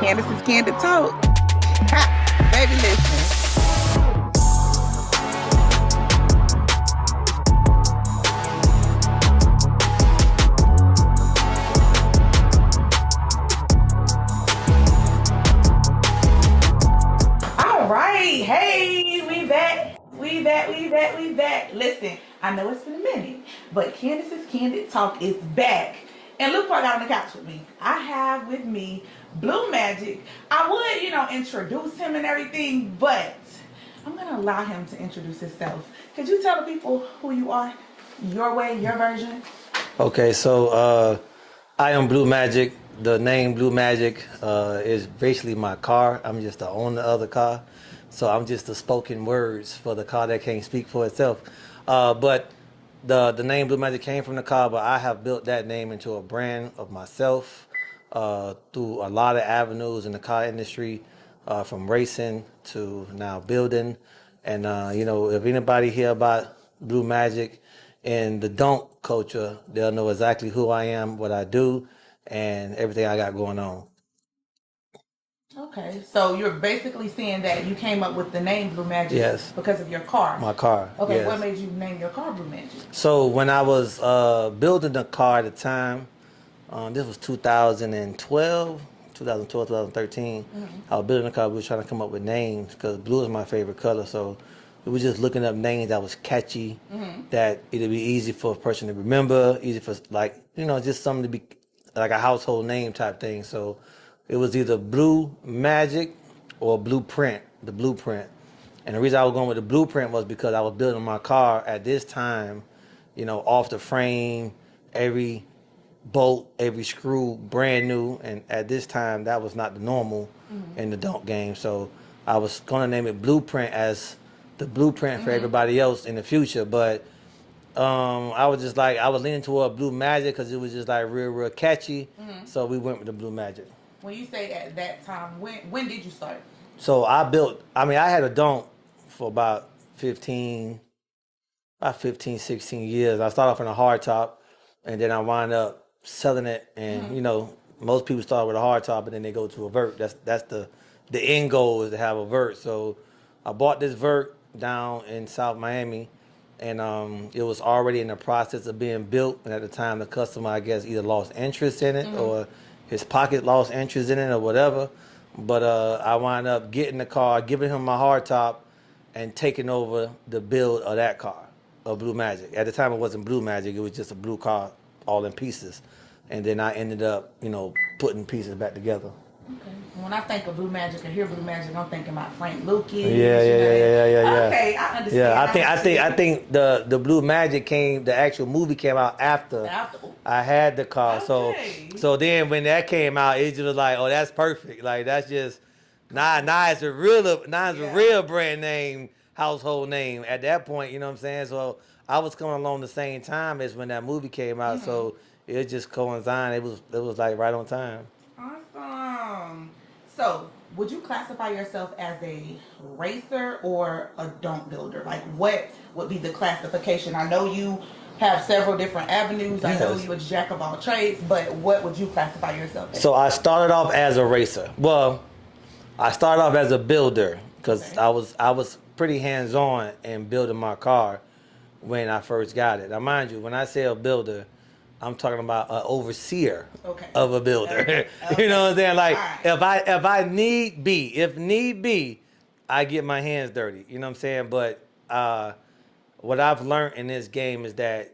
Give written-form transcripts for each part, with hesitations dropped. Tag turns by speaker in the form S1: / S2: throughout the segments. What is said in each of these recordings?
S1: Candis' Candid Talk. Ha! Baby, listen. All right. Hey, we back. We back. Listen, I know it's been a minute, but Candis' Candid Talk is back. And look what I got on the couch with me. I have with me Blue Magic. I would, introduce him and everything, but I'm going to allow him to introduce himself. Could you tell the people who you are? Your way, your version?
S2: Okay, so I am Blue Magic. The name Blue Magic is basically my car. I'm just the owner of the car. So I'm just the spoken words for the car that can't speak for itself. But the name Blue Magic came from the car, but I have built that name into a brand of myself through a lot of avenues in the car industry, from racing to now building. And, if anybody hear about Blue Magic in the don't culture, they'll know exactly who I am, what I do, and everything I got going on.
S1: Okay, so you're basically saying that you came up with the name Blue Magic
S2: Yes.
S1: because of your car.
S2: My car.
S1: Okay,
S2: yes.
S1: what made you name your car Blue Magic?
S2: So when I was building the car at the time, this was 2012, 2013. I was building the car. We were trying to come up with names because blue is my favorite color. So we were just looking up names that was catchy, that it'd be easy for a person to remember, easy for just something to be like a household name type thing. So it was either Blue Magic or Blueprint, the Blueprint. And the reason I was going with the Blueprint was because I was building my car at this time, off the frame, every bolt, every screw brand new. And at this time, that was not the normal in the dunk game. So I was going to name it Blueprint as the blueprint for everybody else in the future. But I was leaning toward Blue Magic because it was just like real catchy. So we went with the Blue Magic.
S1: When you say at that time, when did you start?
S2: So I had a dunk for about 16 years. I started off in a hard top, and then I wound up selling it. And most people start with a hard top, and then they go to a vert. That's the end goal, is to have a vert. So I bought this vert down in South Miami, and it was already in the process of being built. And at the time, the customer, I guess, either lost interest in it or his pocket lost interest in it or whatever. But I wound up getting the car, giving him my hard top, and taking over the build of that car, of Blue Magic. At the time, it wasn't Blue Magic; it was just a blue car, all in pieces. And then I ended up, putting pieces back together.
S1: Okay. When I think of Blue Magic or hear Blue Magic, I'm thinking about Frank Lucas.
S2: Yeah.
S1: Okay, I understand.
S2: Yeah, I think the Blue Magic the actual movie came out after I had the car.
S1: Okay.
S2: So then when that came out, it just was like, oh, that's perfect. Like that's just it's a real brand name, household name at that point. You know what I'm saying? So I was coming along the same time as when that movie came out. So it just coincided. It was like right on time.
S1: Awesome. So, would you classify yourself as a racer or a dunk builder? Like, what would be the classification? I know you have several different avenues. I know
S2: Yes.
S1: you're a jack of all trades, but what would you classify yourself as?
S2: So I started off as a racer. Well, I started off as a builder because
S1: Okay.
S2: I was pretty hands-on in building my car when I first got it. Now, mind you, when I say a builder, I'm talking about an overseer of a builder.
S1: Okay.
S2: You know what I'm saying? Like
S1: All right.
S2: if need be, I get my hands dirty. You know what I'm saying? But what I've learned in this game is that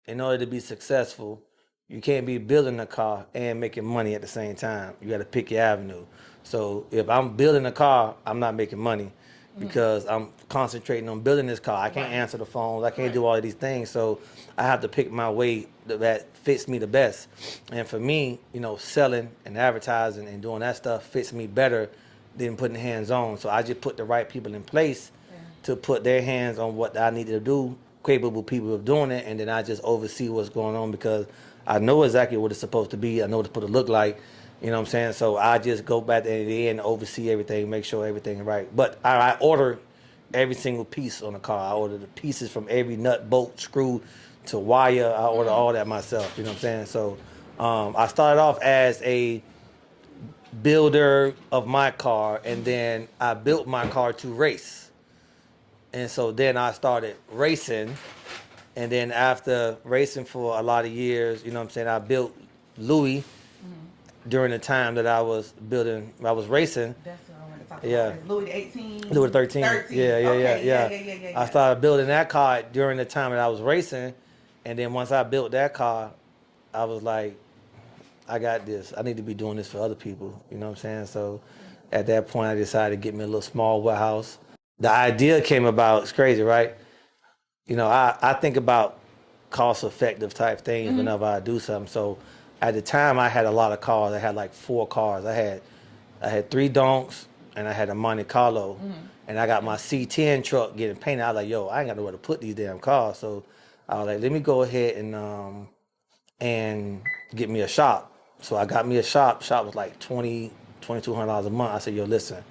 S2: in order to be successful, you can't be building a car and making money at the same time. You got to pick your avenue. So if I'm building a car, I'm not making money because I'm concentrating on building this car. I can't answer the phones. I can't do all of these things. So I have to pick my way that fits me the best. And for me, selling and advertising and doing that stuff fits me better than putting hands on. So I just put the right people in place to put their hands on what I need to do, capable people of doing it, and then I just oversee what's going on because I know exactly what it's supposed to be. I know what it's supposed to look like. You know what I'm saying? So I just go back at the end and oversee everything, make sure everything is right. But I order every single piece on the car. I order the pieces from every nut, bolt, screw to wire. I order all that myself. You know what I'm saying? So I started off as a builder of my car, and then I built my car to race. And so then I started racing, and then after racing for a lot of years, you know what I'm saying, I built Louis during the time that I was racing.
S1: That's what I want to talk
S2: Yeah.
S1: about. Is Louis the 18?
S2: Louis 13.
S1: 13.
S2: Yeah,
S1: Okay, yeah.
S2: I started building that car during the time that I was racing, and then once I built that car, I was like, I got this. I need to be doing this for other people. You know what I'm saying? So at that point, I decided to get me a little small warehouse. The idea came about, it's crazy, right? You know, I think about cost effective type things whenever I do something. So at the time, I had a lot of cars. I had like 4 cars. I had 3 donks and I had a Monte Carlo. And I got my C10 truck getting painted. I was like, yo, I ain't got nowhere to put these damn cars. So I was like, let me go ahead and get me a shop. So I got me a shop. Shop was like $2,200 a month. I said, yo, listen,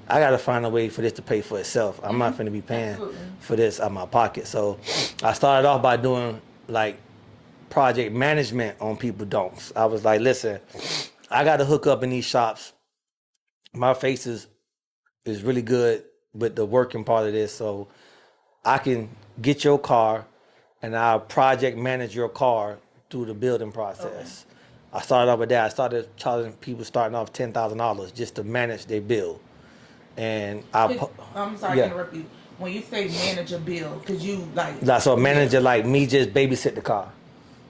S2: I got to find a way for this to pay for itself. I'm not going to be paying for this out of my pocket. So I started off by doing like project management on people don'ts. I was like, listen, I got to hook up in these shops. My face is really good with the working part of this. So I can get your car and I'll project manage your car through the building process. I started off with that. I started charging people starting off $10,000 just to manage their bill. And
S1: I'm sorry to interrupt you. When you say manage a bill, could you
S2: so a manager like me just babysit the car.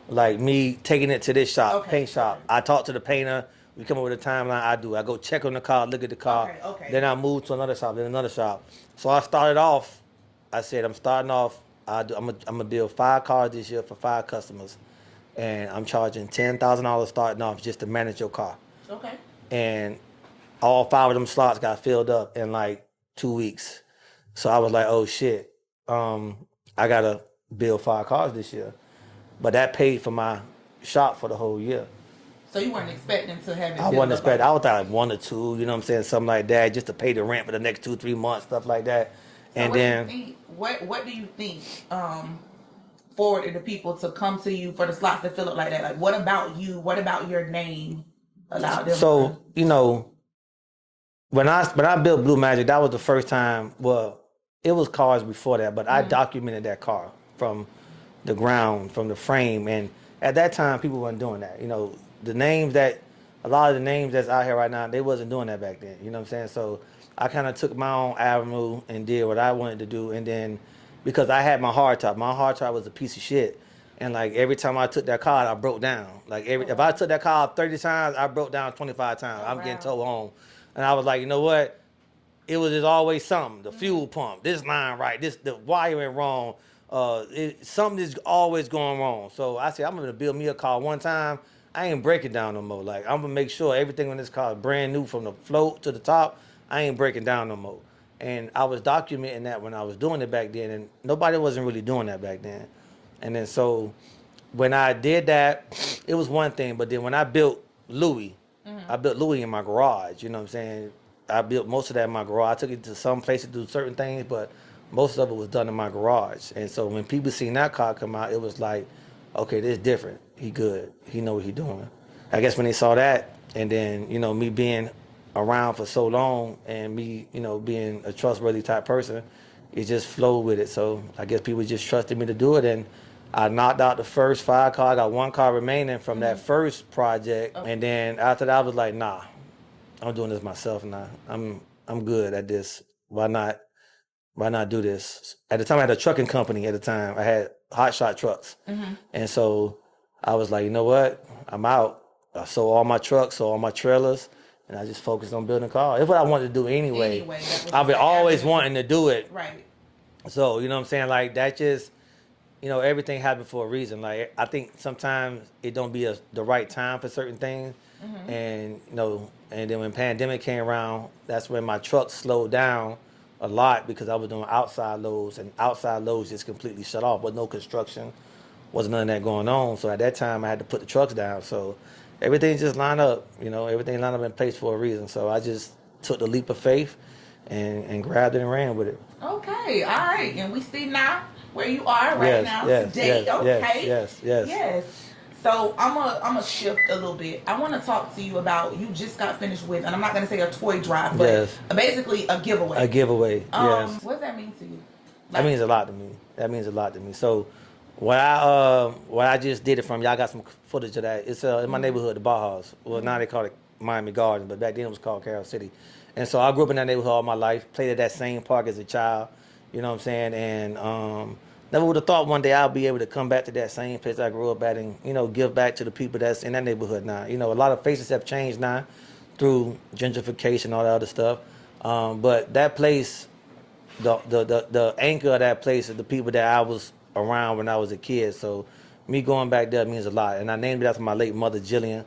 S2: Like me taking it to this shop, paint shop. I talk to the painter. We come up with a timeline. I go check on the car, look at the car. Then I move to another shop, then another shop. So I started off. I said I'm starting off. I'm gonna build 5 cars this year for 5 customers, and I'm charging $10,000 starting off just to manage your car.
S1: Okay.
S2: And all 5 of them slots got filled up in like 2 weeks. So I was like, oh shit, I gotta build 5 cars this year. But that paid for my shop for the whole year.
S1: So you weren't expecting to have it?
S2: I wasn't expecting. I was like 1 or 2, you know what I'm saying, something like that, just to pay the rent for the next 2-3 months, stuff like that.
S1: So
S2: and
S1: what do you think forwarded the people to come to you for the slots to fill up like that? Like, what about you? What about your name allowed them?
S2: So you know, when I built Blue Magic, that was the first time. Well, it was cars before that, but I documented that car from the ground, from the frame, and at that time people weren't doing that. You know, a lot of the names that's out here right now, they wasn't doing that back then. You know what I'm saying? So I kind of took my own avenue and did what I wanted to do, and then because I had my hardtop was a piece of shit. And like every time I took that car, I broke down. Like if I took that car 30 times, I broke down 25 times. I'm getting towed home. And I was like, you know what? It was just always something. The fuel pump, this line right, the wiring wrong. Something is always going wrong. So I said, I'm gonna build me a car one time. I ain't breaking down no more. Like I'm gonna make sure everything on this car is brand new from the float to the top. I ain't breaking down no more. And I was documenting that when I was doing it back then, and nobody wasn't really doing that back then. And then so when I did that, it was one thing. But then when I built Louis, I built Louis in my garage. You know what I'm saying? I built most of that in my garage. I took it to some places to do certain things, but most of it was done in my garage. And so when people seen that car come out, it was like, okay, this is different. He good. He know what he doing. I guess when they saw that, and then, you know, me being around for so long and me, you know, being a trustworthy type person, it just flowed with it. So I guess people just trusted me to do it. And I knocked out the first 5 cars. I got 1 car remaining from that first project. And then after that, I was like, nah, I'm doing this myself now. I'm good at this. Why not do this? At the time, I had a trucking company. At the time, I had hot shot trucks, and so I was like, you know what? I'm out. I sold all my trucks, sold all my trailers, and I just focused on building cars. It's what I wanted to do anyway. I've been always wanting to do it.
S1: Right.
S2: So you know what I'm saying? Like that just, you know, everything happened for a reason. Like I think sometimes it don't be the right time for certain things, and you know, and then when pandemic came around, that's when my truck slowed down a lot because I was doing outside loads, and outside loads just completely shut off. With no construction, wasn't none of that going on. So at that time, I had to put the trucks down. So everything just lined up. You know, everything lined up in place for a reason. So I just took the leap of faith and grabbed it and ran with it.
S1: Okay, all right, and we see now where you are right now today.
S2: Yes.
S1: So I'm a shift a little bit. I want to talk to you about you just got finished with, and I'm not gonna say a toy drive, but
S2: Yes.
S1: basically a giveaway.
S2: A giveaway. Yes.
S1: What does that mean to you?
S2: That means a lot to me. That means a lot to me. So, what I just did it from, y'all got some footage of that. It's in my neighborhood, the Bauhaus. Well, now they call it Miami Gardens, but back then it was called Carroll City. And so I grew up in that neighborhood all my life. Played at that same park as a child. You know what I'm saying? And never would have thought one day I'll be able to come back to that same place I grew up at and give back to the people that's in that neighborhood now. A lot of faces have changed now through gentrification, all that other stuff. But that place, the anchor of that place is the people that I was around when I was a kid. So me going back there means a lot. And I named it after my late mother, Jillian.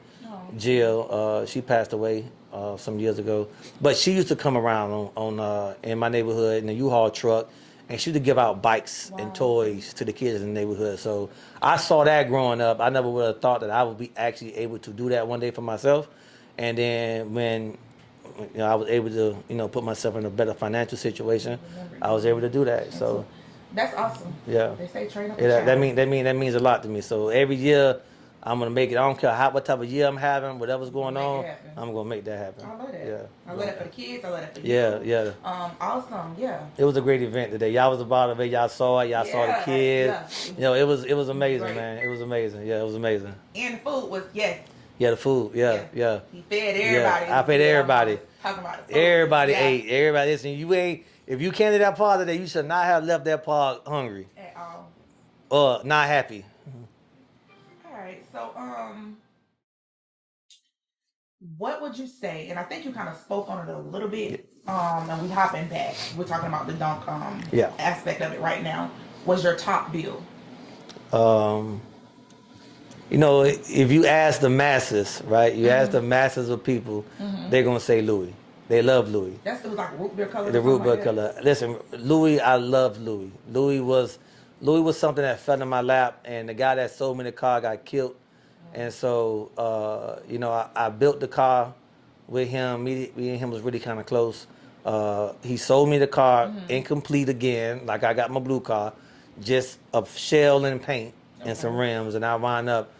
S2: Jill, she passed away some years ago. But she used to come around on in my neighborhood in a U-Haul truck, and she used to give out bikes and toys to the kids in the neighborhood. So I saw that growing up. I never would have thought that I would be actually able to do that one day for myself. And then when I was able to, put myself in a better financial situation, I was able to do that. So
S1: that's awesome.
S2: Yeah.
S1: They say train up.
S2: Yeah, that means a lot to me. So every year I'm gonna make it. I don't care what type of year I'm having, whatever's going on, I'm gonna make that happen.
S1: I love that.
S2: Yeah.
S1: I love that for the kids. I love that for you.
S2: Yeah.
S1: Awesome. Yeah.
S2: It was a great event today. Y'all was about of it. Y'all saw it. Y'all saw the kids.
S1: Yeah.
S2: It was amazing, man. It was amazing. Yeah, it was amazing.
S1: And the food was
S2: Yeah, the food. Yeah.
S1: He fed everybody.
S2: Yeah, I fed everybody.
S1: Talking about it.
S2: Everybody ate. Everybody listen. If you came to that park today, you should not have left that park hungry.
S1: At all.
S2: Or not happy.
S1: All right. So what would you say? And I think you kind of spoke on it a little bit. And we hopping back. We're talking about the dunk aspect of it right now. Was your top bill?
S2: If you ask the masses, right? You ask the masses of people, they're gonna say Louis. They love Louis.
S1: It was like root beer color.
S2: The root beer color. Listen, Louis, I love Louis. Louis was something that fell in my lap, and the guy that sold me the car got killed. And so, I built the car with him. Me and him was really kind of close. He sold me the car incomplete again, like I got my blue car, just a shell and paint and some rims, and I wound up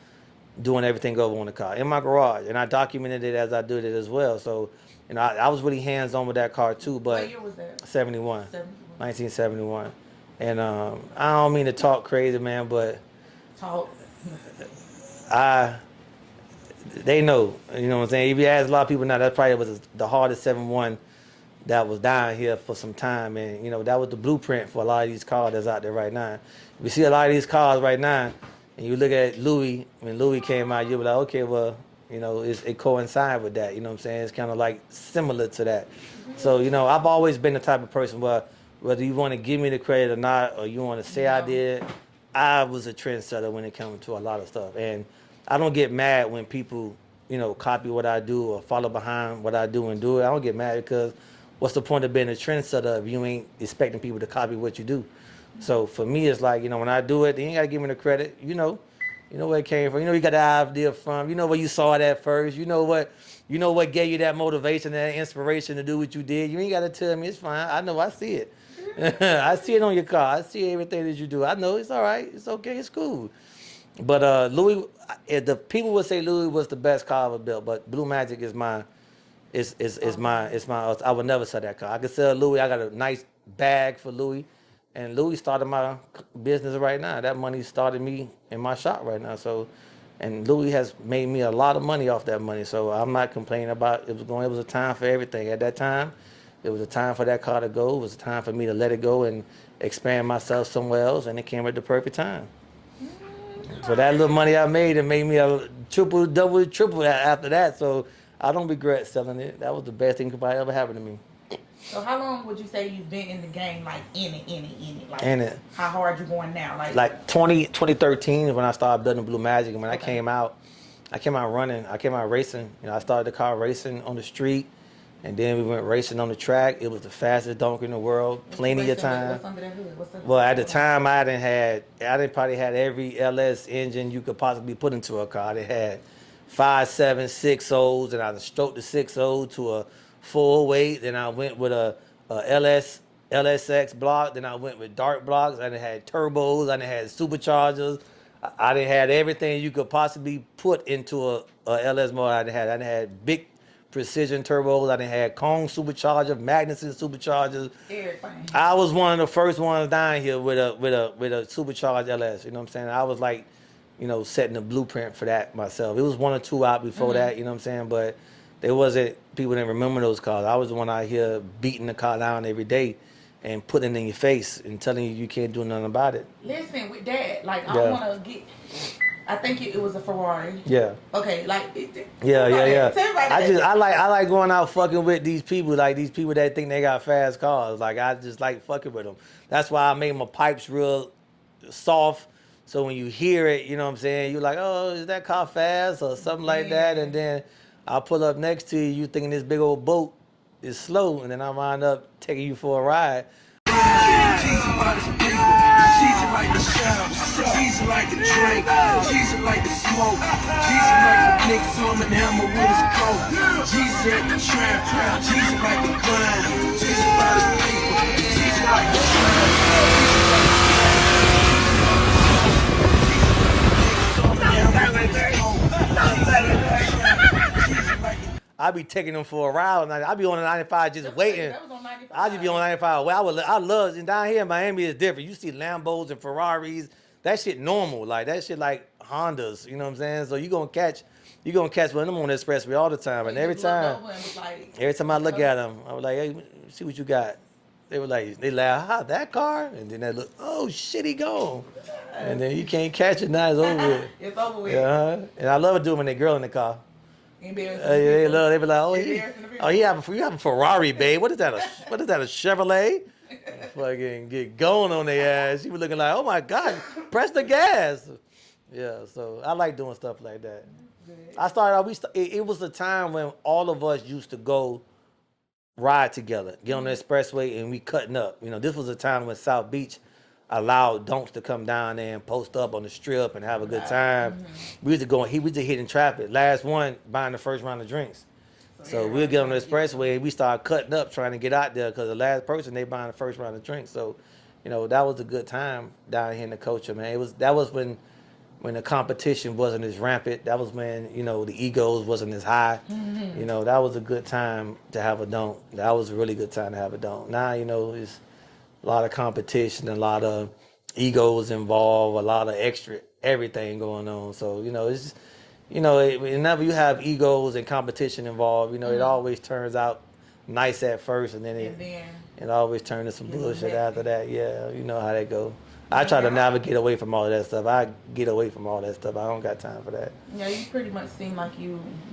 S2: doing everything over on the car in my garage, and I documented it as I did it as well. So, I was really hands-on with that car too. But
S1: what year was that?
S2: 71. 1971. And I don't mean to talk crazy, man, but they know. You know what I'm saying? If you ask a lot of people now, that probably was the hardest 71 that was down here for some time. And, that was the blueprint for a lot of these cars that's out there right now. We see a lot of these cars right now, and you look at Louis, when Louis came out, you were like, okay, well, it coincides with that. You know what I'm saying? It's kind of like similar to that. So, I've always been the type of person where whether you want to give me the credit or not, or you want to say I did, I was a trendsetter when it comes to a lot of stuff. And I don't get mad when people, copy what I do or follow behind what I do and do it. I don't get mad because what's the point of being a trendsetter if you ain't expecting people to copy what you do? So for me, it's like, when I do it, you ain't got to give me the credit. You know where it came from. You got the idea from. You know where you saw it at first. You know what gave you that motivation, that inspiration to do what you did. You ain't got to tell me. It's fine. I know. I see it. I see it on your car. I see everything that you do. I know it's all right. It's okay. It's cool. But Louis, the people would say Louis was the best car ever built. But Blue Magic is my. I would never sell that car. I could sell Louis. I got a nice bag for Louis. And Louis started my business right now. That money started me in my shop right now. So, and Louis has made me a lot of money off that money. So I'm not complaining about it. It was a time for everything. At that time, it was a time for that car to go. It was a time for me to let it go and expand myself somewhere else. And it came at the perfect time. So that little money I made, it made me a triple, double, triple after that. So I don't regret selling it. That was the best thing that could ever happen to me.
S1: So how long would you say you've been in the game, like in it? Like
S2: in it.
S1: How hard you going now?
S2: Like 2013 is when I started building Blue Magic, and when I came out running, I came out racing. I started the car racing on the street, and then we went racing on the track. It was the fastest dunk in the world, plenty of time.
S1: What's under that hood?
S2: Well, at the time, I didn't probably had every LS engine you could possibly put into a car. They had 5.7 6.0s, and I stroked the 6.0 to a 408. Then I went with a LSX block. Then I went with dark blocks. I had turbos. I had superchargers. I done had everything you could possibly put into a LS motor. I done had big precision turbos. I done had Kong supercharger, Magnuson superchargers.
S1: Everything.
S2: I was one of the first ones down here with a supercharged LS. You know what I'm saying? I was like, setting the blueprint for that myself. It was one or two out before that. You know what I'm saying? But there wasn't people didn't remember those cars. I was the one out here beating the car down every day and putting it in your face and telling you can't do nothing about it.
S1: Listen, with that, like, I want to get. I think it was a Ferrari.
S2: Yeah.
S1: Okay, like.
S2: Yeah. I
S1: like
S2: like going out fucking with these people, like these people that think they got fast cars. Like I just like fucking with them. That's why I made my pipes real soft. So when you hear it, you know what I'm saying, you're like, oh, is that car fast or something like that? And then I'll pull up next to you, you thinking this big old boat is slow, and then I wind up taking you for a ride.
S3: Jesus like the shout, Jesus like the drink, Jesus like the smoke, Jesus like the Nick Summer hammer with his coat, Jesus at the trap, Jesus like the grind, Jesus by the people, Jesus like the
S2: I be taking them for a ride. I be on the 95 just waiting.
S1: That was on 95.
S2: I just be on 95. Well, I love, and down here in Miami is different. You see Lambos and Ferraris. That shit normal. Like that shit like Hondas. You know what I'm saying? So you gonna catch one of them on the expressway all the time. And every time I look at them, I was like, hey, see what you got. They were like, they laugh, huh, that car? And then they look, oh shit, he gone. And then you can't catch it, now it's over with.
S1: It's over with.
S2: Yeah, and I love it doing when they girl in the car.
S1: They
S2: love. They be like, you have a Ferrari, babe. What is that? A Chevrolet? Fucking get going on their ass. She was looking like, oh my god, press the gas. Yeah, so I like doing stuff like that. I started out. It was a time when all of us used to go ride together, get on the expressway, and we cutting up. This was a time when South Beach allowed donks to come down there and post up on the strip and have a good time. We used to hitting traffic. Last one buying the first round of drinks. So we'll get on the expressway and we start cutting up trying to get out there because the last person they buying the first round of drinks. So, that was a good time down here in the culture, man. That was when the competition wasn't as rampant. That was when, the egos wasn't as high. That was a good time to have a donk. That was a really good time to have a donk. Now, it's a lot of competition, a lot of egos involved, a lot of extra everything going on. So, it's, whenever you have egos and competition involved, it always turns out nice at first, and then it always turns to some bullshit after that. Yeah, you know how that go. I try to navigate away from all of that stuff. I get away from all that stuff. I don't got time for that.
S1: Yeah, you pretty much seem like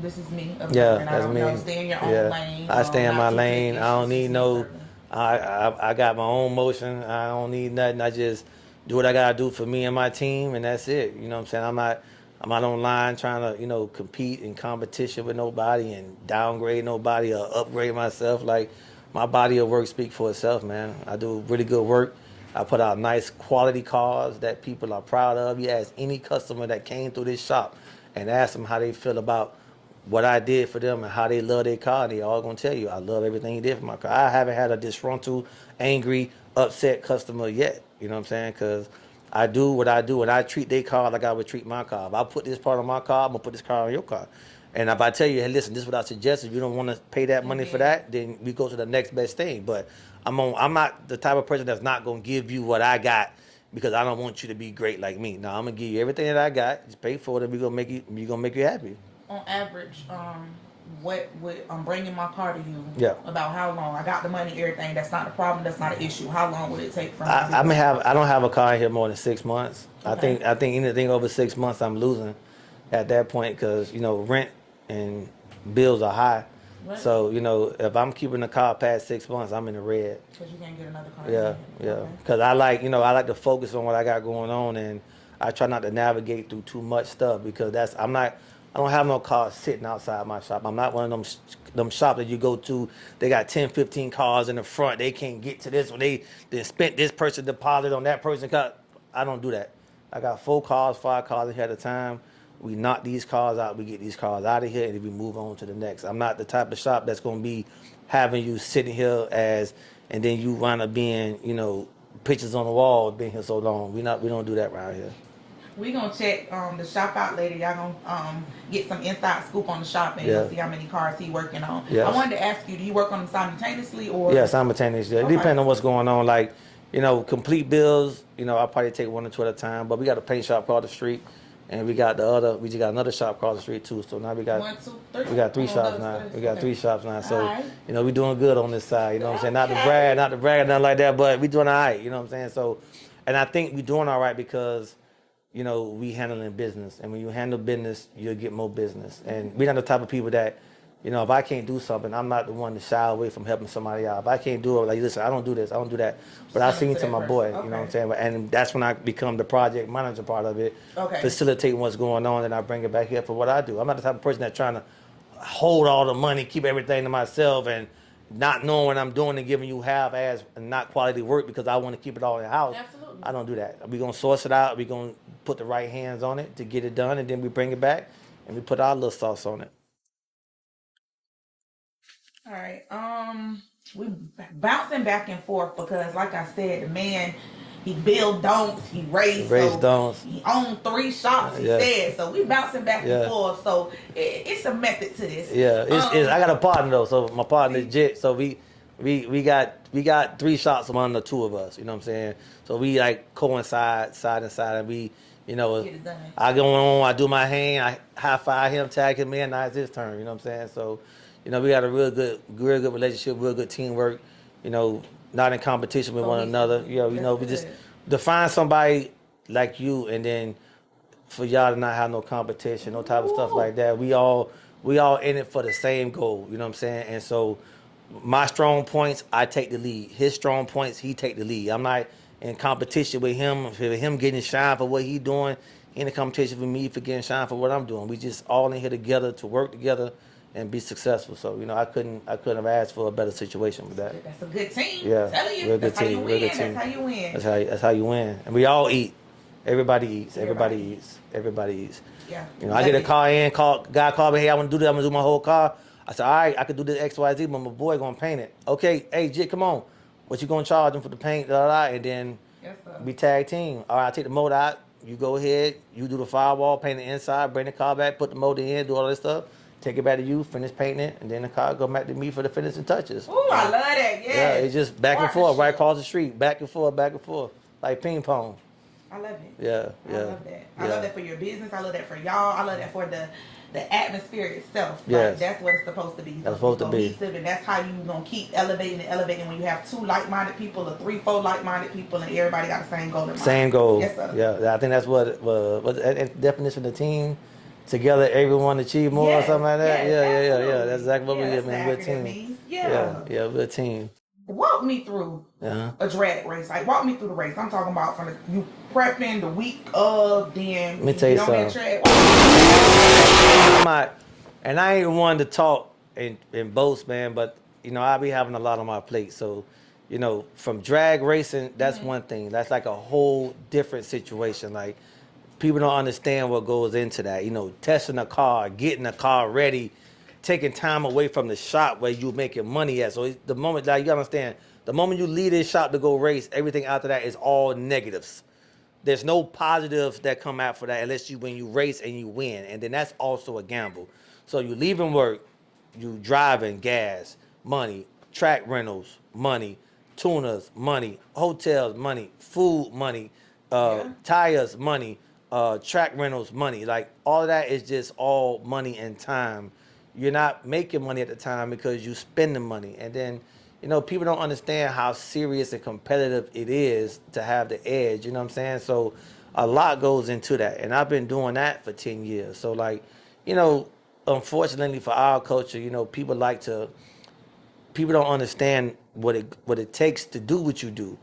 S1: this is me.
S2: Yeah, that's me.
S1: Stay in your own lane.
S2: I stay in my lane. I don't need no... I got my own motion. I don't need nothing. I just do what I gotta do for me and my team, and that's it. You know what I'm saying? I'm not online trying to, compete in competition with nobody and downgrade nobody or upgrade myself. Like, my body of work speak for itself, man. I do really good work. I put out nice quality cars that people are proud of. You ask any customer that came through this shop and ask them how they feel about what I did for them and how they love their car, they all gonna tell you, I love everything he did for my car. I haven't had a disgruntled, angry, upset customer yet. You know what I'm saying? Because I do what I do, and I treat their car like I would treat my car. If I put this part on my car, I'm gonna put this car on your car. And if I tell you, hey, listen, this is what I suggest. If you don't want to pay that money for that, then we go to the next best thing. But I'm not the type of person that's not gonna give you what I got because I don't want you to be great like me. No, I'm gonna give you everything that I got. Just pay for it, and we gonna make you happy.
S1: On average, what would I'm bringing my car to you?
S2: Yeah.
S1: About how long? I got the money, everything. That's not the problem. That's not an issue. How long would it take from?
S2: I don't have a car here more than 6 months. Okay. I think anything over 6 months, I'm losing at that point because rent and bills are high. Right. So if I'm keeping the car past 6 months, I'm in the red.
S1: Because you can't get another car.
S2: Yeah. Because I like to focus on what I got going on, and I try not to navigate through too much stuff because I don't have no cars sitting outside my shop. I'm not one of them shops that you go to. They got 10, 15 cars in the front. They can't get to this one. They spent this person deposit on that person. I don't do that. I got 4 cars, 5 cars in here at a time. We knock these cars out. We get these cars out of here, and then we move on to the next. I'm not the type of shop that's going to be having you sitting here and then you wind up being, pictures on the wall being here so long. We don't do that around here.
S1: We gonna check the shop out later. Y'all gonna get some inside scoop on the shop and
S2: Yeah.
S1: you'll see how many cars he working on.
S2: Yes.
S1: I wanted to ask you, do you work on them simultaneously or?
S2: Yeah, simultaneously. It
S1: Okay.
S2: depends on what's going on. Like, complete bills, I'll probably take one or two at a time. But we got a paint shop across the street, and we just got another shop across the street too. So now we got
S1: 1, 2, 3.
S2: we got three
S1: Oh,
S2: shops
S1: those
S2: now.
S1: first.
S2: We got
S1: Okay.
S2: 3 shops now. So,
S1: Alright.
S2: we doing good on this side. You know what I'm saying? Not to
S1: Okay.
S2: brag, or nothing like that, but we doing all right. You know what I'm saying? So, and I think we doing all right because, we handling business. And when you handle business, you'll get more business. And we're not the type of people that, if I can't do something, I'm not the one to shy away from helping somebody out. If I can't do it, like, listen, I don't do this, I don't do that. But I
S1: Send it
S2: seen
S1: to
S2: to
S1: that
S2: my
S1: person.
S2: boy,
S1: Okay.
S2: you know what I'm saying? And that's when I become the project manager part of it,
S1: Okay.
S2: facilitating what's going on, and I bring it back here for what I do. I'm not the type of person that's trying to hold all the money, keep everything to myself, and not knowing what I'm doing and giving you half-ass and not quality work because I want to keep it all in the house.
S1: Absolutely.
S2: I don't do that. We're going to source it out. We're going to put the right hands on it to get it done, and then we bring it back, and we put our little sauce on it.
S1: All right. We bouncing back and forth because, like I said, the man he build don'ts, he race,
S2: Race
S1: so
S2: don'ts.
S1: he owned 3 shops. He
S2: Yeah.
S1: said so. We bouncing back
S2: Yeah.
S1: and forth. So it's a method to this.
S2: Yeah, I got a partner though, so my partner is Jit. So we got 3 shots among the 2 of us. You know what I'm saying? So we like coincide side and side, and we,
S1: Get it done.
S2: I go on, I do my hand, I high five him, tag him in, now it's his turn. You know what I'm saying? So, we got a real good relationship, real good teamwork. Not in competition with one another. We just to find somebody like you, and then for y'all to not have no competition, no type of stuff like that. We all in it for the same goal. You know what I'm saying? And so my strong points, I take the lead. His strong points, he take the lead. I'm not in competition with him for him getting shine for what he doing. In the competition with me for getting shine for what I'm doing. We just all in here together to work together and be successful. So I couldn't have asked for a better situation with that.
S1: That's a good team.
S2: Yeah,
S1: I'm telling you,
S2: real good
S1: that's how you
S2: team,
S1: win.
S2: real good team.
S1: That's how you win.
S2: That's how you win. And we all eat. Everybody eats. Everybody eats. Everybody eats.
S1: Yeah.
S2: I get a car in, guy called me, hey, I want to do this, I'm gonna do my whole car. I said, all right, I could do this XYZ, but my boy gonna paint it. Okay, hey Jit, come on. What you gonna charge him for the paint? And then
S1: Yes, sir.
S2: we tag team. All right, I take the motor out. You go ahead. You do the firewall, paint the inside, bring the car back, put the motor in, do all this stuff. Take it back to you, finish painting it, and then the car go back to me for the finishing touches.
S1: Ooh, I love that. Yeah.
S2: Yeah, it's just back and forth, right across the street, back and forth, like ping pong.
S1: I love it.
S2: Yeah.
S1: I love that. I
S2: Yeah.
S1: love that for your business. I love that for y'all. I love that for the atmosphere itself.
S2: Yes.
S1: Like, that's what it's supposed to be.
S2: That's supposed to be.
S1: Cohesive, and that's how you gonna keep elevating and elevating when you have 2 like-minded people or 3, 4 like-minded people, and everybody got the same goal in mind.
S2: Same goal.
S1: Yes, sir.
S2: Yeah, I think that's what the definition of the team. Together, everyone achieve more or something like that.
S1: Yes,
S2: Yeah.
S1: absolutely.
S2: That's exactly what we
S1: Yeah,
S2: get, man. We're a
S1: that's the acronym
S2: team.
S1: means. Yeah.
S2: Yeah, we're a team.
S1: Walk me through a drag race. Like, walk me through the race. I'm talking about from you prepping the week of, then
S2: Let me tell you
S1: get on that
S2: something.
S1: track.
S2: I'm not, and I ain't one to talk in boast, man, but I be having a lot on my plate. So, from drag racing, that's one thing. That's like a whole different situation. Like, people don't understand what goes into that. Testing a car, getting a car ready, taking time away from the shop where you making money at. So the moment that you understand, the moment you leave this shop to go race, everything after that is all negatives. There's no positives that come out for that unless when you race and you win. And then that's also a gamble. So you leaving work, you driving, gas, money, track rentals, money, tuners, money, hotels, money, food, money, tires, money, track rentals, money. Like, all of that is just all money and time. You're not making money at the time because you spending money. And then, people don't understand how serious and competitive it is to have the edge, you know what I'm saying? So a lot goes into that. And I've been doing that for 10 years. So, like, unfortunately for our culture, people don't understand what it takes to do what you do.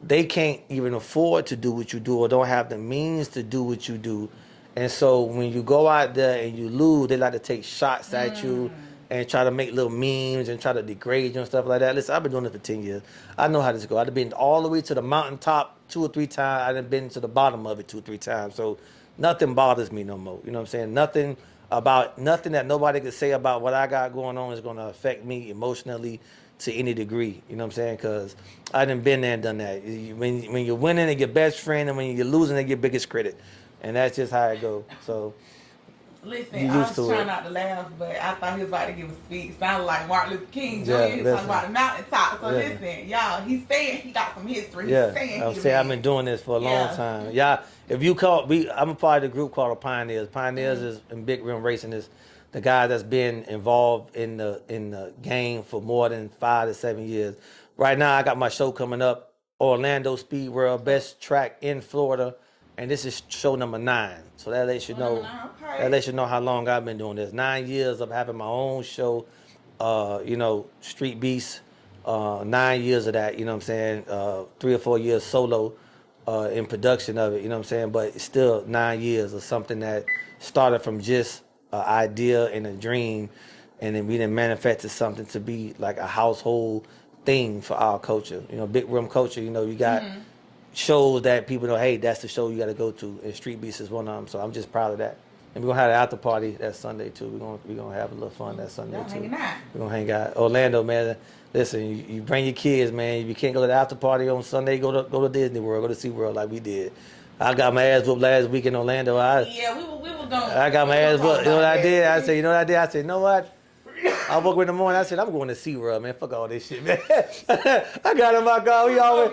S2: They can't even afford to do what you do or don't have the means to do what you do. And so when you go out there and you lose, they like to take shots at you and try to make little memes and try to degrade you and stuff like that. Listen, I've been doing it for 10 years. I know how this goes. I've been all the way to the mountaintop 2 or 3 times. I've been to the bottom of it 2 or 3 times. So nothing bothers me no more. You know what I'm saying? Nothing that nobody could say about what I got going on is going to affect me emotionally to any degree. You know what I'm saying? Because I done been there and done that. When you're winning, they get best friend, and when you're losing, they get biggest critic. and that's just how it goes. So
S1: Listen,
S2: you
S1: I
S2: used
S1: was
S2: to
S1: trying
S2: it.
S1: not to laugh, but I thought he was about to give a speech. Sounded like Martin Luther King Jr.
S2: Yeah,
S1: He was talking
S2: listen.
S1: about the mountaintop. So
S2: Listen.
S1: listen, y'all, he's saying he got some history. He's
S2: Yeah,
S1: saying
S2: I'm
S1: he the
S2: saying I've
S1: man.
S2: been doing this for a long
S1: Yeah.
S2: time. Yeah, if you call, I'm a part of the group called the Pioneers. Pioneers is in big rim racing is the guy that's been involved in the game for more than 5 to 7 years. Right now, I got my show coming up, Orlando Speed World, best track in Florida, and this is show number 9. So that lets you know,
S1: Okay.
S2: that lets you know how long I've been doing this. 9 years of having my own show, Street Beast. 9 years of that, you know what I'm saying? 3 or 4 years solo in production of it, you know what I'm saying? But it's still 9 years of something that started from just an idea and a dream, and then we didn't manifest something to be like a household thing for our culture. You know, big room culture, you got shows that people know, hey, that's the show you got to go to, and Street Beast is one of them. So I'm just proud of that. And we're gonna have an after party that Sunday too. We're gonna have a little fun that Sunday
S1: Y'all
S2: too.
S1: hanging out.
S2: We're gonna hang out. Orlando, man. Listen, you bring your kids, man. If you can't go to the after party on Sunday, go to Disney World, go to SeaWorld like we did. I got my ass whooped last week in Orlando.
S1: Yeah, we were going.
S2: I got my ass whooped. You know what I did? I said, you know what? I woke up in the morning. I said, I'm going to SeaWorld, man. Fuck all this shit, man. I got in my car. We all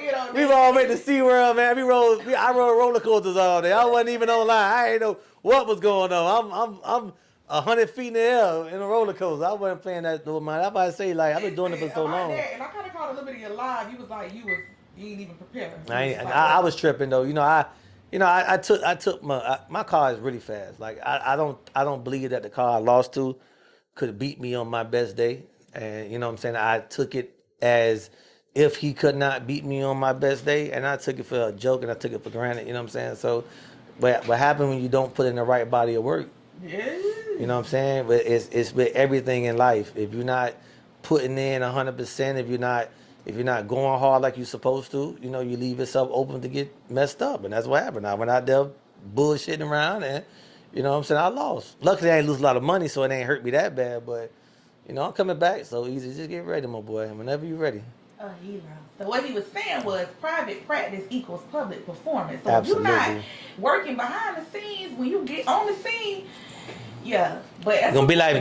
S2: went to SeaWorld, man. I rode roller coasters all day. I wasn't even online. I didn't know what was going on. I'm 100 feet in the air in a roller coaster. I wasn't playing that no mind. I'm about to say, like, I've been doing it for so long.
S1: And I kind of caught a little bit of your live. You was like, you ain't even prepared.
S2: I was tripping though. I took my car is really fast. Like I don't believe that the car I lost to could beat me on my best day. And you know what I'm saying? I took it as if he could not beat me on my best day, and I took it for a joke and I took it for granted, you know what I'm saying? So what happens when you don't put in the right body of work?
S1: Yeah.
S2: You know what I'm saying? But it's with everything in life. If you're not putting in 100%, if you're not going hard like you're supposed to, you leave yourself open to get messed up, and that's what happened. I went out there bullshitting around, and you know what I'm saying, I lost. Luckily, I ain't lose a lot of money, so it ain't hurt me that bad. But I'm coming back so easy. Just get ready, my boy. Whenever you're ready.
S1: Oh, hero. So what he was saying was private practice equals public performance. So
S2: Absolutely.
S1: if you're not working behind the scenes, when you get on the scene, yeah. But
S2: Don't be like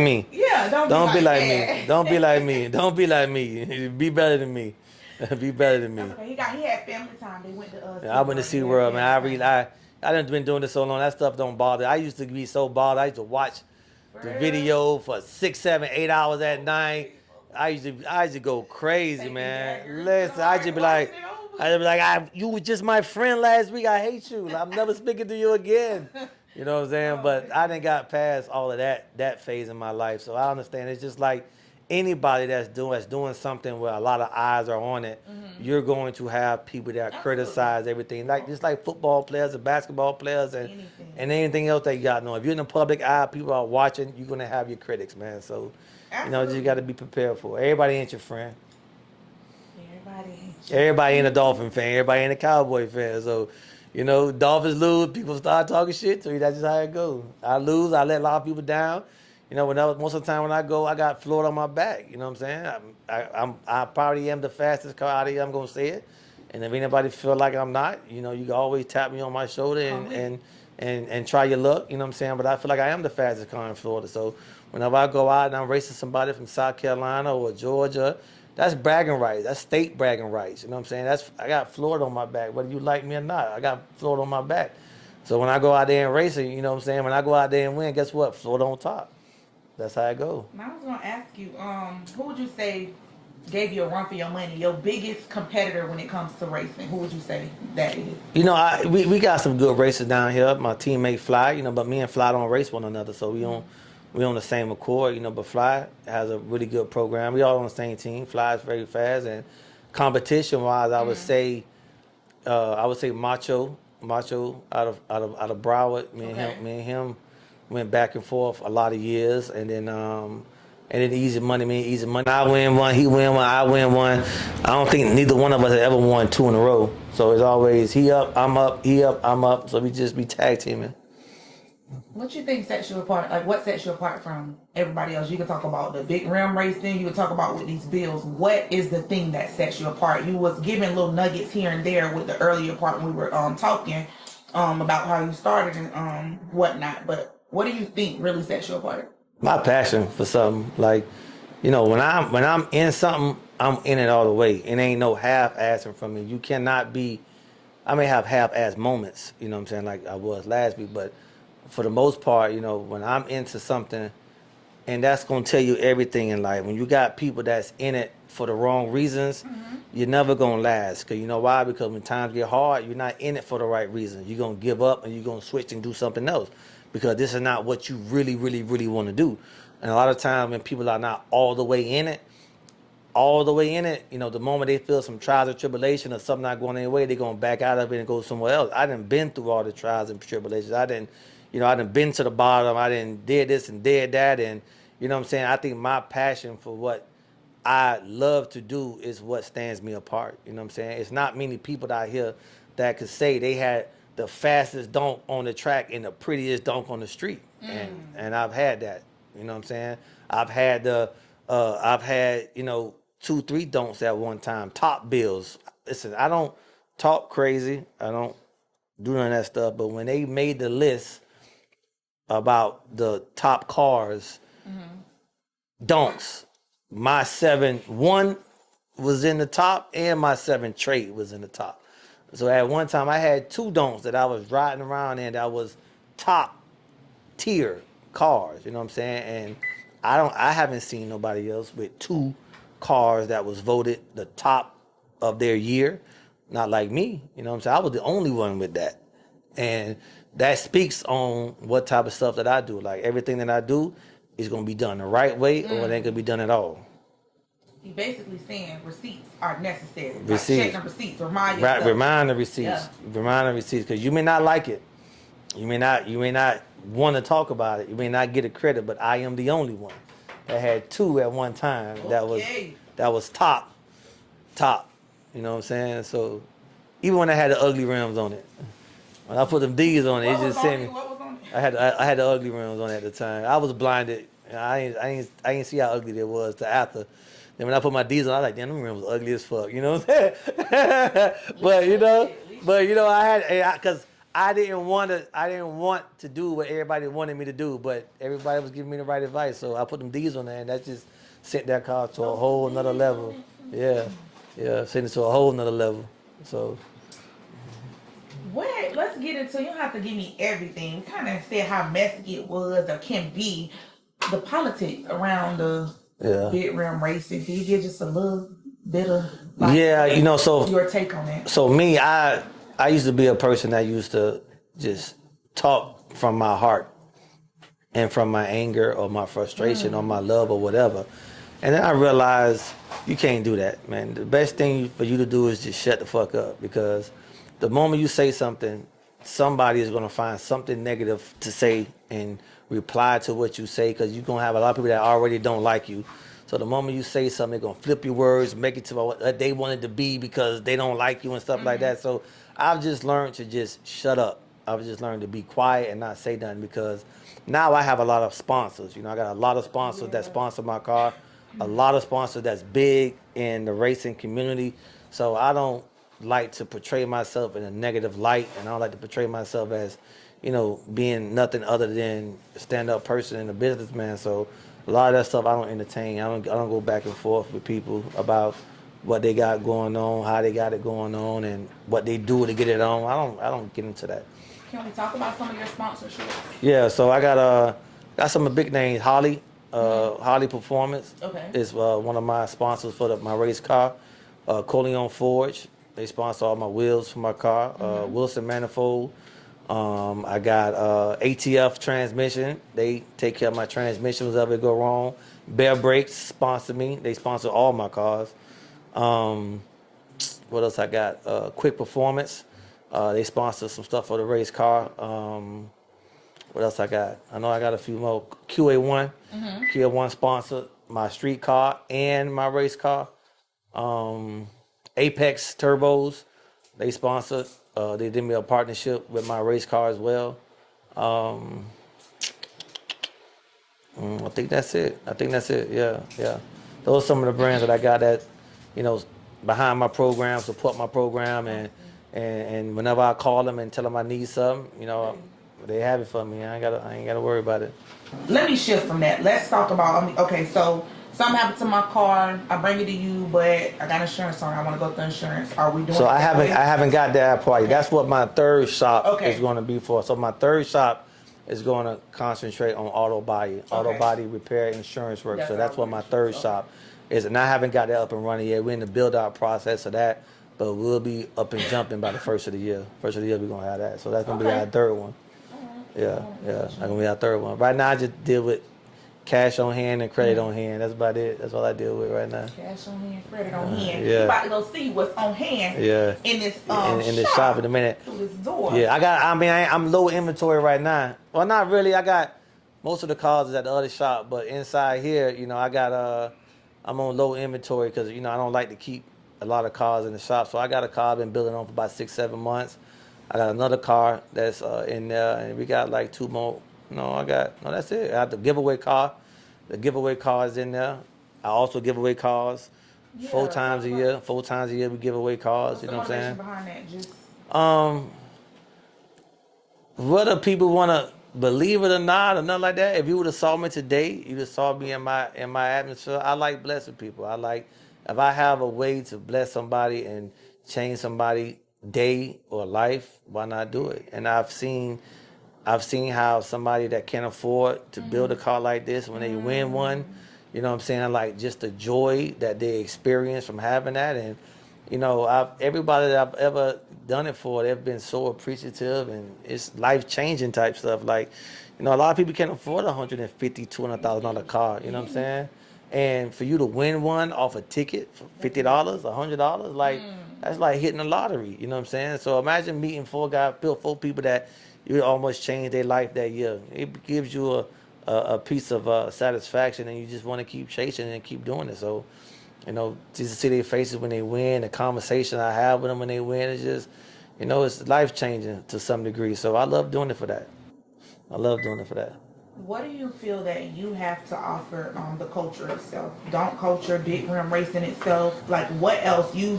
S2: me.
S1: Yeah,
S2: Don't be like me. Don't be like me. Don't be like me. Be better than me. Be better than me.
S1: That's okay. He had family time. They went to
S2: I went to SeaWorld, man. I done been doing this so long. That stuff don't bother. I used to be so bothered. I used to watch the video for 6, 7, 8 hours at night. I used to go crazy, man. Listen, I just be like, you were just my friend last week. I hate you. I'm never speaking to you again. You know what I'm saying? But I done got past all of that phase in my life. So I understand. It's just like anybody that's doing something where a lot of eyes are on it, you're going to have people that criticize everything. Just like football players and basketball players and anything else that you got. If you're in the public eye, people are watching, you're going to have your critics, man. So, you got to be prepared for it. Everybody ain't your friend. Everybody ain't a Dolphin fan. Everybody ain't a Cowboy fan. So, Dolphins lose, people start talking shit to you. That's just how it goes. I lose, I let a lot of people down. Most of the time when I go, I got Florida on my back. You know what I'm saying? I probably am the fastest car out of here. I'm gonna say it. And if anybody feel like I'm not, you can always tap me on my shoulder and try your luck. You know what I'm saying? But I feel like I am the fastest car in Florida. So whenever I go out and I'm racing somebody from South Carolina or Georgia, that's bragging rights. That's state bragging rights. You know what I'm saying? I got Florida on my back, whether you like me or not. I got Florida on my back. So when I go out there and race it, you know what I'm saying? When I go out there and win, guess what? Florida on top. That's how it goes.
S1: Now I was gonna ask you, who would you say gave you a run for your money? Your biggest competitor when it comes to racing? Who would you say that is?
S2: We got some good racers down here. My teammate Fly, but me and Fly don't race one another, so we on the same accord, but Fly has a really good program. We all on the same team. Fly is very fast, and competition wise, I would say Macho out of Broward. Me and him went back and forth a lot of years, and then Easy Money. I win one, he win one, I win one. I don't think neither one of us have ever won 2 in a row. So it's always he up, I'm up, he up, I'm up. So we just be tag teaming.
S1: What you think sets you apart? Like, what sets you apart from everybody else? You can talk about the big rim racing. You can talk about with these bills. What is the thing that sets you apart? You was giving little nuggets here and there with the earlier part when we were talking. about how you started and whatnot. But what do you think really sets you apart?
S2: My passion for something, like, when I'm in something, I'm in it all the way. It ain't no half-assing from me. You cannot be. I may have half-ass moments, you know what I'm saying, like I was last week, but for the most part, when I'm into something, and that's gonna tell you everything in life. When you got people that's in it for the wrong reasons, you're never gonna last. Cause you know why? Because when times get hard, you're not in it for the right reasons. You're gonna give up and you're gonna switch and do something else because this is not what you really, really, really want to do. And a lot of times when people are not all the way in it, the moment they feel some trials or tribulation or something not going their way, they're gonna back out of it and go somewhere else. I done been through all the trials and tribulations. I done been to the bottom. I done did this and did that, and you know what I'm saying. I think my passion for what I love to do is what stands me apart. You know what I'm saying. It's not many people out here that could say they had the fastest dunk on the track and the prettiest dunk on the street, and I've had that. You know what I'm saying. I've had 2, 3 dunks at one time, top bills. Listen, I don't talk crazy. I don't do none of that stuff. But when they made the list about the top cars, dunks, my 7-1 was in the top and my 7 trade was in the top. So at one time I had 2 dunks that I was riding around in that was top tier cars, you know what I'm saying? And I haven't seen nobody else with 2 cars that was voted the top of their year. Not like me, you know what I'm saying? I was the only one with that. And that speaks on what type of stuff that I do. Like everything that I do is gonna be done the right way or it ain't gonna be done at all.
S1: You basically saying receipts are necessary.
S2: Receipts.
S1: Like check them receipts, remind yourself.
S2: Right, remind the receipts.
S1: Yeah.
S2: Remind the receipts. Because you may not like it. You may not want to talk about it. You may not get a credit, but I am the only one that had 2 at one time.
S1: Okay.
S2: That was top. You know what I'm saying? So even when I had the ugly rims on it, when I put them D's on it, it just sent me.
S1: What was on it?
S2: I had the ugly rims on it at the time. I was blinded. I ain't see how ugly it was till after. Then when I put my D's on, I was like, damn, them rims was ugly as fuck. You know what I'm saying? but I had because I didn't want to do what everybody wanted me to do, but everybody was giving me the right advice. So I put them D's on there, and that just sent that car to a whole nother level. Yeah, sent it to a whole nother level. So.
S1: Wait, let's get into. You don't have to give me everything. Kind of said how messy it was or can be. The politics around the big rim racing. Can you give just a little bit of
S2: so
S1: your take on that?
S2: So me, I used to be a person that used to just talk from my heart and from my anger or my frustration or my love or whatever. And then I realized you can't do that, man. The best thing for you to do is just shut the fuck up, because the moment you say something, somebody is going to find something negative to say and reply to what you say, because you're going to have a lot of people that already don't like you. So the moment you say something, they're going to flip your words, make it to what they wanted to be because they don't like you and stuff like that. So I've just learned to just shut up. I've just learned to be quiet and not say nothing, because now I have a lot of sponsors. I got a lot of sponsors that sponsor my car, a lot of sponsors that's big in the racing community. So I don't like to portray myself in a negative light, and I don't like to portray myself as, being nothing other than a stand-up person and a businessman. So a lot of that stuff I don't entertain. I don't go back and forth with people about what they got going on, how they got it going on, and what they do to get it on. I don't get into that.
S1: Can we talk about some of your sponsorships?
S2: Yeah, so I got some of the big names. Holly Performance is one of my sponsors for my race car. Coleon Forge, they sponsor all my wheels for my car. Wilson Manifold. I got ATF Transmission. They take care of my transmission whenever it go wrong. Bear Brakes sponsor me. They sponsor all my cars. What else I got? Quick Performance. They sponsor some stuff for the race car. What else I got? I know I got a few more. QA1. QA1 sponsor my street car and my race car. Apex Turbos, they sponsored. They did me a partnership with my race car as well. I think that's it. Yeah. Those are some of the brands that I got that, behind my program, support my program, and and whenever I call them and tell them I need something, you know, they have it for me. I ain't gotta worry about it.
S1: Let me shift from that. Let's talk about, okay, so something happened to my car. I bring it to you, but I got insurance on it. I want to go through insurance. Are we doing
S2: So
S1: it
S2: I
S1: that way?
S2: haven't got that part.
S1: Okay.
S2: That's what my third shop
S1: Okay.
S2: is going to be for. So my third shop is going to concentrate on auto body repair, insurance work. So that's what my third shop is, and I haven't got that up and running yet. We're in the build out process of that, but we'll be up and jumping by the first of the year. First of the year we're gonna have that. So that's gonna be our third one. Yeah, that's gonna be our third one. Right now I just deal with cash on hand and credit on hand. That's about it. That's all I deal with right now.
S1: Cash on hand, credit on hand.
S2: Yeah.
S1: You about to go see what's on hand.
S2: Yeah.
S1: In this
S2: in this shop in a minute.
S1: Through this door.
S2: Yeah, I'm low inventory right now. Well, not really. I got most of the cars is at the other shop, but inside here, you know, I'm on low inventory because, you know, I don't like to keep a lot of cars in the shop. So I got a car I've been building on for about 6-7 months. I got another car that's in there, and we got like 2 more. No, that's it. I have the giveaway car. The giveaway car is in there. I also give away cars 4 times a year. 4 times a year we give away cars. You know what I'm saying?
S1: Behind that, just
S2: whether people want to believe it or not, or nothing like that. If you would have saw me today, you would have saw me in my atmosphere. I like blessing people. I like, if I have a way to bless somebody and change somebody's day or life, why not do it? And I've seen how somebody that can't afford to build a car like this, when they win one, you know what I'm saying? Like just the joy that they experience from having that. And, you know, everybody that I've ever done it for, they've been so appreciative, and it's life-changing type stuff. Like, you know, a lot of people can't afford $150,000, $200,000 car, you know what I'm saying? And for you to win one off a ticket for $50, $100, like, that's like hitting the lottery, you know what I'm saying? So imagine meeting 4 people that you almost changed their life that year. It gives you a piece of satisfaction, and you just want to keep chasing and keep doing it. So, you know, just to see their faces when they win, the conversation I have with them when they win, it's just, you know, it's life-changing to some degree. So I love doing it for that.
S1: what do you feel that you have to offer the culture itself? Don't culture, big rim racing itself. Like, what else? You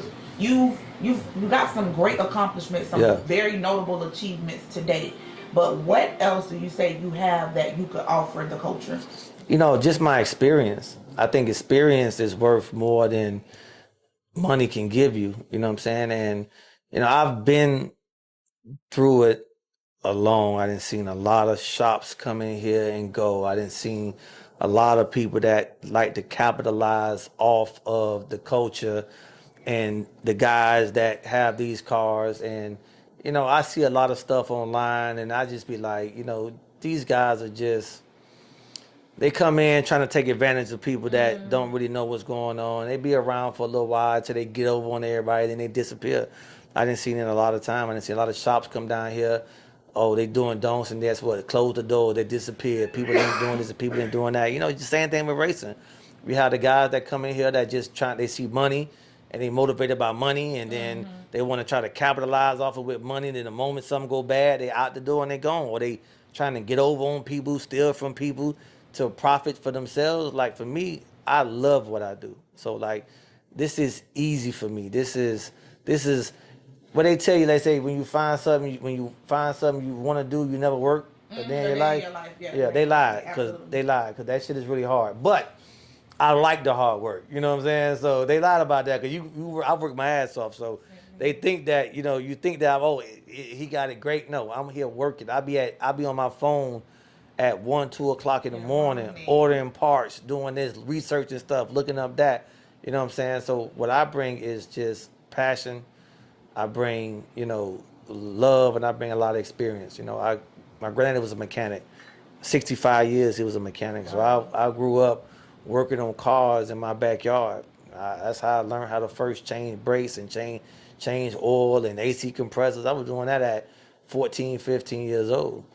S1: got some great accomplishments, some very notable achievements to date. But what else do you say you have that you could offer the culture?
S2: You know, just my experience. I think experience is worth more than money can give you. You know what I'm saying? And, you know, I've been through it alone. I didn't seen a lot of shops come in here and go. I didn't seen a lot of people that like to capitalize off of the culture and the guys that have these cars. And, you know, I see a lot of stuff online, and I just be like, you know, these guys are just, they come in trying to take advantage of people that don't really know what's going on. They be around for a little while till they get over on everybody, then they disappear. I didn't see it a lot of time. I didn't see a lot of shops come down here. Oh, they doing don'ts, and that's what, close the door, they disappear. People ain't doing this and people ain't doing that. You know, it's the same thing with racing. We have the guys that come in here that just they see money, and they motivated by money, and then they want to try to capitalize off of with money. And then the moment something go bad, they out the door and they gone. Or they trying to get over on people, steal from people to profit for themselves. Like, for me, I love what I do. So, like, this is easy for me. This is what they tell you. They say when you find something you want to do, you never work a day in your life. Yeah, they lie because that shit is really hard. But I like the hard work. You know what I'm saying? So they lied about that because I work my ass off. So they think that, you know, you think that, he got it great. No, I'm here working. I'll be on my phone at 1, 2 o'clock in the morning, ordering parts, doing this, researching stuff, looking up that. You know what I'm saying? So what I bring is just passion. I bring, you know, love, and I bring a lot of experience. You know, my granddad was a mechanic. 65 years he was a mechanic. So I grew up working on cars in my backyard. That's how I learned how to first change brakes and change oil and AC compressors. I was doing that at 14, 15 years old.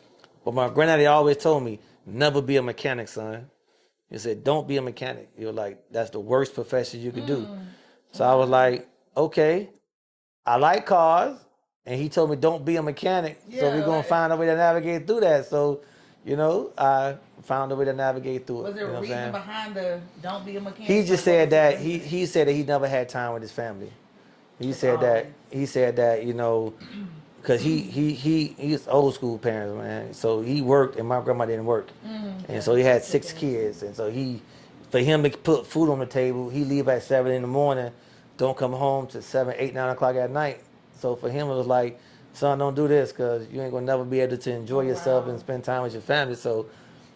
S2: But my granddaddy always told me, never be a mechanic, son. He said, don't be a mechanic. You're like, that's the worst profession you could do. So I was like, okay, I like cars. And he told me, don't be a mechanic. So we're going to find a way to navigate through that. So, you know, I found a way to navigate through it.
S1: Was there a reason behind the don't be a mechanic?
S2: He just said that he said that he never had time with his family. He
S1: It's
S2: said
S1: always.
S2: that you know, because he's old school parents, man. So he worked and my grandma didn't work, and so he had 6 kids, and so for him to put food on the table, he leave at 7 in the morning, don't come home to 7, 8, 9 o'clock at night. So for him it was like, son, don't do this because you ain't gonna never be able to enjoy
S1: Oh,
S2: yourself
S1: wow.
S2: and spend time with your family. So,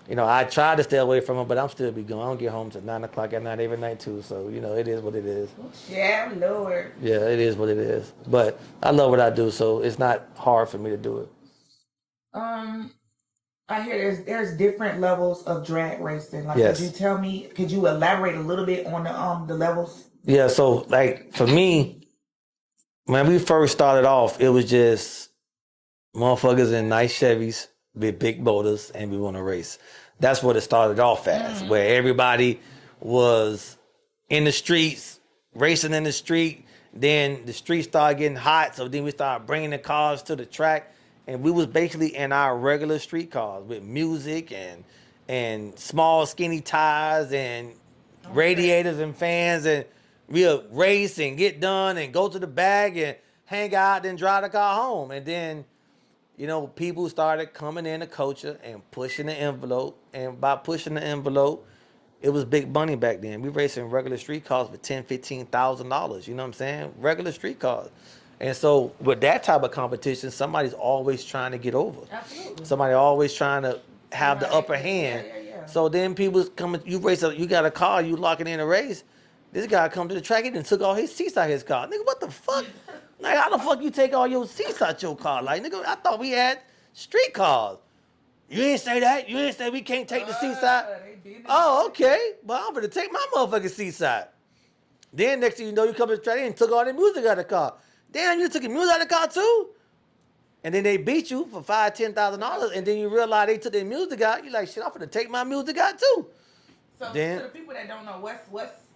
S2: you know, I tried to stay away from him, but I'm still be going. I don't get home till 9 o'clock at night every night too. So you know, it is what it is.
S1: Yeah, Lord.
S2: Yeah, it is what it is. But I love what I do, so it's not hard for me to do it.
S1: Um, I hear there's different levels of drag racing. Like, could you
S2: Yes.
S1: tell me? Could you elaborate a little bit on the levels?
S2: Yeah, so like for me, when we first started off, it was just motherfuckers in nice Chevys with big motors and we want to race. That's what it started off as, where everybody was in the streets, racing in the street. Then the streets started getting hot, so then we started bringing the cars to the track, and we was basically in our regular street cars with music and small skinny tires and
S1: Okay.
S2: radiators and fans, and we'll race and get done and go to the bag and hang out, then drive the car home, and then you know, people started coming in the culture and pushing the envelope. And by pushing the envelope, it was big money back then. We racing regular street cars for $10,000, $15,000. You know what I'm saying? Regular street cars. And so with that type of competition, somebody's always trying to get over.
S1: Absolutely.
S2: Somebody always trying to
S1: See
S2: have
S1: how
S2: the
S1: they
S2: upper
S1: can. Yeah,
S2: hand.
S1: yeah, yeah.
S2: So then people coming, you race up, you got a car, you locking in a race. This guy come to the track, he done took all his seats out his car. Nigga, what the fuck? Like, how the fuck you take all your seats out your car? Like, nigga, I thought we had street cars. You ain't say that. You ain't say we can't take the seats out.
S1: They did
S2: Oh, okay. Well, I'm gonna take my motherfucking seats out. Then next thing you know, you come to the track and took all the music out of the car. Damn, you took the music out of the car too? And then they beat you for $5,000, $10,000, and then you realize they took their music out. You like, shit, I'm gonna take my music out too.
S1: So
S2: Then,
S1: to the people that don't know,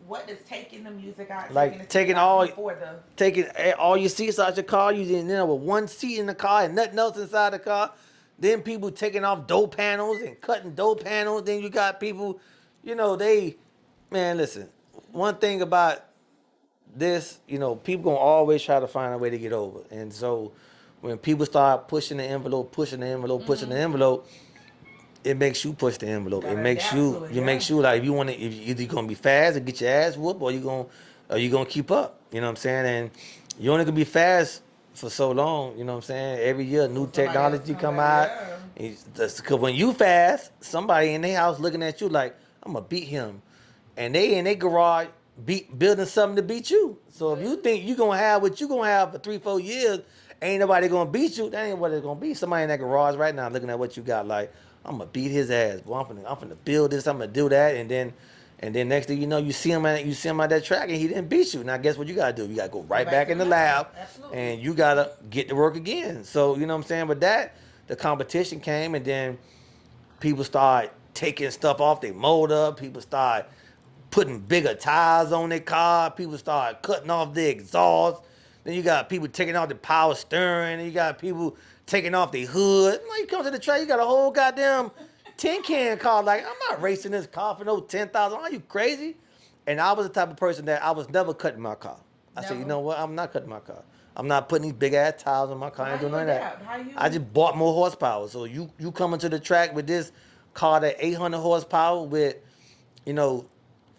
S1: what is taking the music out,
S2: like,
S1: taking the
S2: taking
S1: seats out
S2: all
S1: before the
S2: taking all your seats out your car, you end up with one seat in the car and nothing else inside the car. Then people taking off door panels and cutting door panels. Then you got people, you know, man, listen. One thing about this, you know, people gonna always try to find a way to get over. And so when people start pushing the envelope, pushing the envelope, pushing the envelope, it makes you push the envelope. It
S1: gotta
S2: makes
S1: adapt
S2: you,
S1: to it.
S2: it
S1: Yeah.
S2: makes you like if you want to, if you either gonna be fast and get your ass whooped, or you gonna keep up. You know what I'm saying? And you only gonna be fast for so long. You know what I'm saying? Every year, new
S1: So somebody else
S2: technology
S1: come
S2: come
S1: back.
S2: out.
S1: Yeah.
S2: Because when you fast, somebody in their house looking at you like, I'm gonna beat him, and they in their garage building something to beat you. So if you think you gonna have what you gonna have for 3, 4 years, ain't nobody gonna beat you. That ain't what it's gonna be. Somebody in that garage right now looking at what you got like, I'm gonna beat his ass. Boy, I'm finna build this. I'm gonna do that, and then next thing you know, you see him at that track, and he didn't beat you. Now guess what you gotta do? You gotta go right back
S1: to
S2: in
S1: the
S2: the lab,
S1: Absolutely.
S2: and you gotta get to work again. So you know what I'm saying. But the competition came, and then people start taking stuff off their motor. People start putting bigger tires on their car. People start cutting off the exhaust. Then you got people taking off the power steering. Then you got people taking off the hood. When you come to the track, you got a whole goddamn tin can car. Like, I'm not racing this car for no 10,000. Are you crazy? And I was the type of person that I was never cutting my car. I said, you
S1: Never.
S2: know what? I'm not cutting my car. I'm not putting these big ass tires on my car. I ain't
S1: How
S2: doing
S1: you
S2: none of
S1: adapt?
S2: that.
S1: How you?
S2: I just bought more horsepower. So you coming to the track with this car that 800 horsepower with, you know,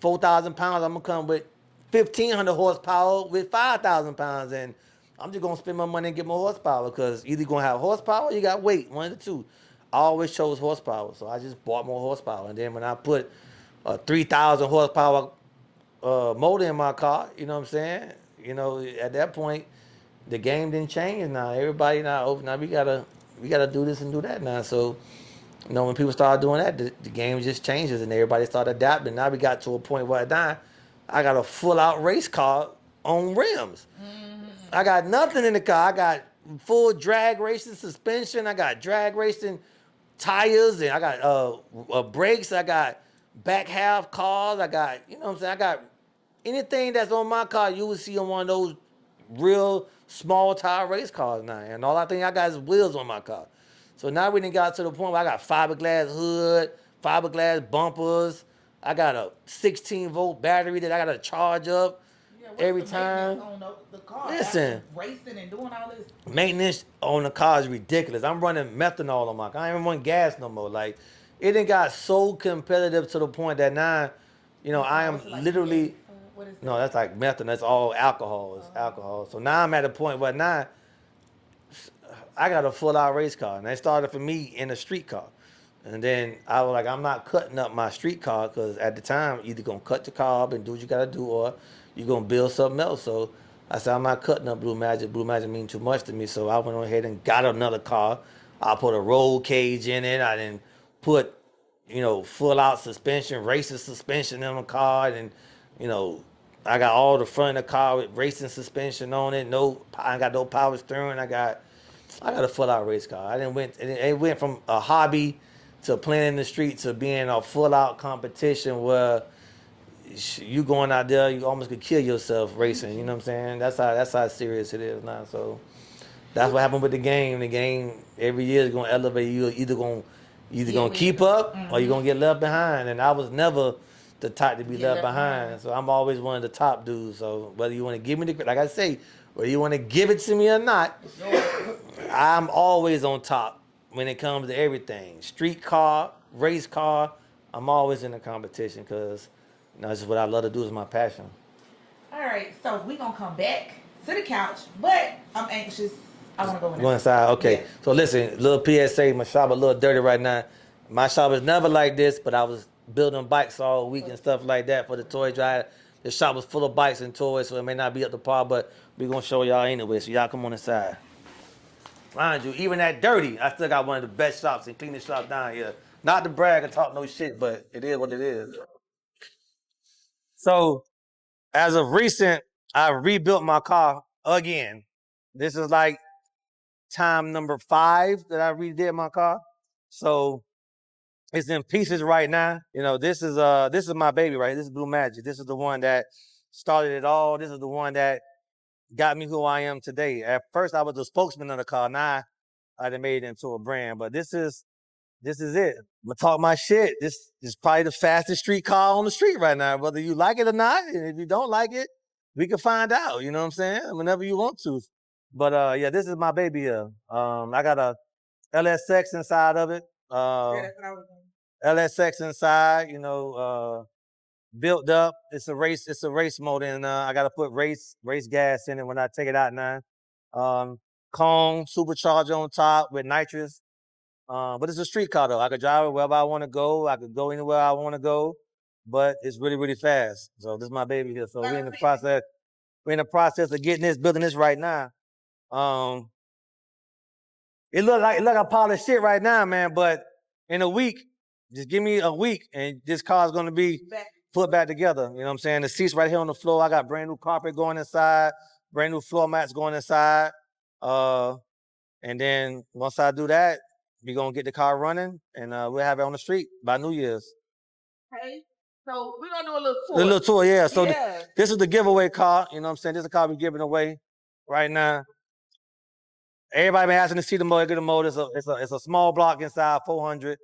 S2: 4,000 pounds. I'm gonna come with 1,500 horsepower with 5,000 pounds, and I'm just gonna spend my money and get more horsepower because either you're gonna have horsepower or you got weight, one of the two. I always chose horsepower, so I just bought more horsepower. And then when I put a 3,000 horsepower motor in my car, you know what I'm saying? You know, at that point, the game didn't change. Now everybody now we gotta do this and do that now. So you know, when people started doing that, the game just changes and everybody started adapting. Now we got to a point where now I got a full out race car on rims. I got nothing in the car. I got full drag racing suspension. I got drag racing tires, and I got brakes. I got back half cars. I got, you know what I'm saying? I got anything that's on my car you would see on one of those real small tire race cars now. And all I think I got is wheels on my car. So now we done got to the point where I got fiberglass hood, fiberglass bumpers. I got a 16 volt battery that I got to charge up. every time.
S1: On the car,
S2: Listen,
S1: racing and doing all this.
S2: Maintenance on the car is ridiculous. I'm running methanol on my car. I ain't even run gas no more. Like, it done got so competitive to the point that now, I am literally.
S1: What is that?
S2: No, that's like methanol. That's all alcohol. It's alcohol. So now I'm at a point where now I got a full out race car, and they started for me in a street car. And then I was like, I'm not cutting up my street car because at the time, either gonna cut the car up and do what you gotta do, or you're gonna build something else. So I said, I'm not cutting up Blue Magic. Blue Magic means too much to me. So I went on ahead and got another car. I put a roll cage in it. I didn't put, full out suspension, racing suspension in my car. And, I got all the front of the car with racing suspension on it. I got no power steering. I got a full out race car. It went from a hobby to playing in the street to being a full out competition where you going out there, you almost could kill yourself racing. You know what I'm saying? That's how serious it is now. So that's what happened with the game. The game every year is gonna elevate you. Either gonna keep up or you're gonna get left behind. And I was never the type to be left behind. So I'm always one of the top dudes. So whether you want to give me the, like I say, whether you want to give it to me or not, I'm always on top when it comes to everything. Street car, race car, I'm always in the competition because that's just what I love to do. Is my passion.
S1: All right, so we're going to come back to the couch, but I'm anxious. I want to go inside.
S2: Go inside, okay.
S1: Yeah.
S2: So listen, little PSA, my shop a little dirty right now. My shop is never like this, but I was building bikes all week and stuff like that for the toy drive. The shop was full of bikes and toys, so it may not be up to par, but we're going to show y'all anyway, so y'all come on inside. Mind you, even that dirty, I still got one of the best shops and cleanest shops down here. Not to brag and talk no shit, but it is what it is. So, as of recent, I rebuilt my car again. This is like time number 5 that I redid my car. So, it's in pieces right now. This is my baby right here. This is Blue Magic. This is the one that started it all. This is the one that got me who I am today. At first, I was the spokesman of the car. Now, I done made it into a brand. But this is it. I'm gonna talk my shit. This is probably the fastest street car on the street right now, whether you like it or not. And if you don't like it, we can find out. You know what I'm saying? Whenever you want to. But yeah, this is my baby here. I got a LSX inside of it. LSX inside. Built up. It's a race mode, and I gotta put race gas in it when I take it out now. Cone supercharger on top with nitrous. But it's a street car though. I could drive it wherever I want to go. I could go anywhere I want to go. But it's really, really fast. So this is my baby here. So we're in the process. We're in the process of building this right now. It look like a pile of shit right now, man. But in a week, just give me a week, and this car's gonna be put back together. You know what I'm saying? The seats right here on the floor. I got brand new carpet going inside, brand new floor mats going inside. And then once I do that, we're gonna get the car running, and we'll have it on the street by New Year's.
S1: Okay. So we're gonna do a little tour.
S2: A little tour, yeah. So this is the giveaway car. You know what I'm saying? This is a car we're giving away right now. Everybody been asking to see the motor. Get the motor. It's a small block inside, 400.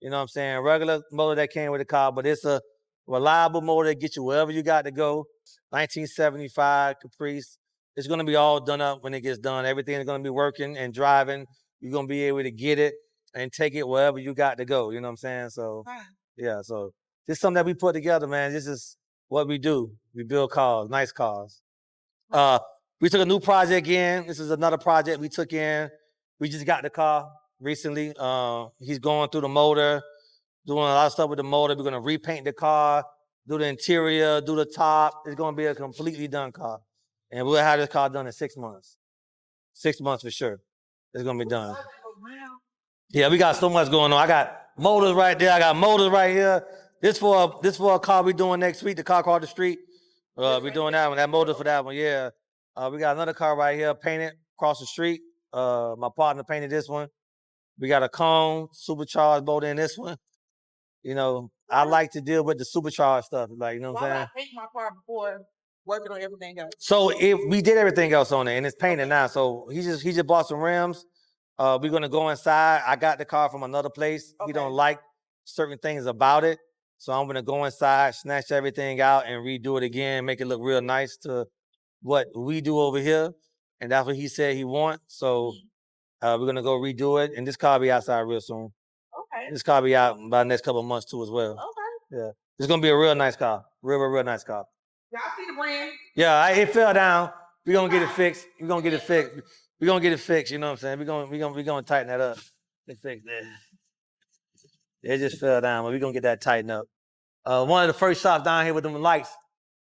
S2: You know what I'm saying? Regular motor that came with the car, but it's a reliable motor that gets you wherever you got to go. 1975 Caprice. It's gonna be all done up when it gets done. Everything is gonna be working and driving. You're gonna be able to get it and take it wherever you got to go. You know what I'm saying? So yeah, so this is something that we put together, man. This is what we do. We build cars, nice cars. We took a new project in. This is another project we took in. We just got the car recently. He's going through the motor, doing a lot of stuff with the motor. We're gonna repaint the car, do the interior, do the top. It's gonna be a completely done car. And we'll have this car done in 6 months. 6 months for sure. It's gonna be done. Yeah, we got so much going on. I got motors right there. I got motors right here. This for a car we doing next week. The car called the street. We doing that one. That motor for that one. Yeah. We got another car right here painted across the street. My partner painted this one. We got a cone supercharged motor in this one. I like to deal with the supercharged stuff. Like, you know what I'm saying?
S1: I paint my car before working on everything else.
S2: So we did everything else on it, and it's painted now. So he just bought some rims. We're gonna go inside. I got the car from another place. Okay. He don't like certain things about it, So I'm gonna go inside, snatch everything out, and redo it again, make it look real nice to what we do over here, and that's what he said he wants. So we're gonna go redo it, and this car will be outside real soon.
S1: Okay.
S2: This car will be out by the next couple of months too as well.
S1: Okay.
S2: Yeah, it's gonna be a real nice car, real nice car.
S1: Y'all see the brand?
S2: Yeah, it fell down. We're gonna get it fixed. We're gonna get it fixed. We're gonna get it fixed. You know what I'm saying? We're gonna tighten that up. Get fixed there. It just fell down, but we're gonna get that tightened up. One of the first shops down here with them lights.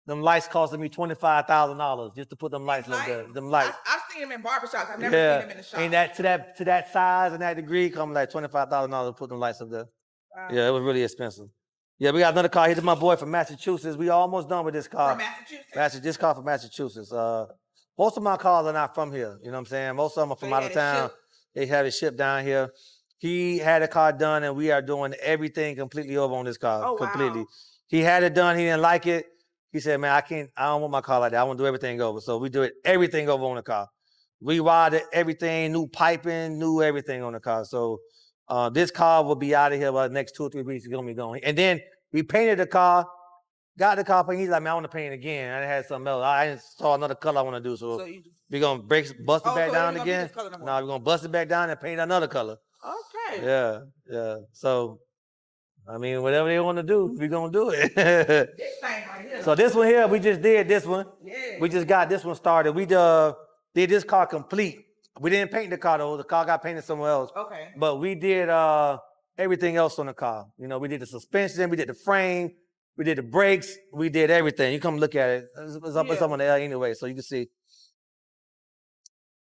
S2: Them lights costed me $25,000 just to put them lights up there. Them lights.
S1: I've seen them in barbershops. I've never seen them in the shop.
S2: And to that size and that degree, come like $25,000 to put them lights up there. Wow. Yeah, it was really expensive. Yeah, we got another car. Here's my boy from Massachusetts. We almost done with this car.
S1: From Massachusetts?
S2: This car from Massachusetts. Most of my cars are not from here. You know what I'm saying? Most of them are from out of town. They have it shipped down here. He had a car done, and we are doing everything completely over on this car.
S1: Oh,
S2: completely.
S1: Wow.
S2: He had it done. He didn't like it. He said, man, I don't want my car like that. I want to do everything over. So we do everything over on the car. We wired everything, new piping, new everything on the car. So this car will be out of here by the next 2 or 3 weeks. It's going to be going. And then we painted the car, got the car painted. He's like, man, I want to paint it again. I had something else. I saw another color I want to do. So we're going to bust it back down again. No, we're going to bust it back down and paint another color.
S1: Okay.
S2: Yeah. So, I mean, whatever they want to do, we're going to do it.
S1: This thing right here.
S2: So this one here, we just did this one.
S1: Yeah.
S2: We just got this one started. We did this car complete. We didn't paint the car though. The car got painted somewhere else.
S1: Okay.
S2: But we did everything else on the car. You know, we did the suspension, we did the frame, we did the brakes, we did everything. You come look at it. It's up on the L anyway, so you can see.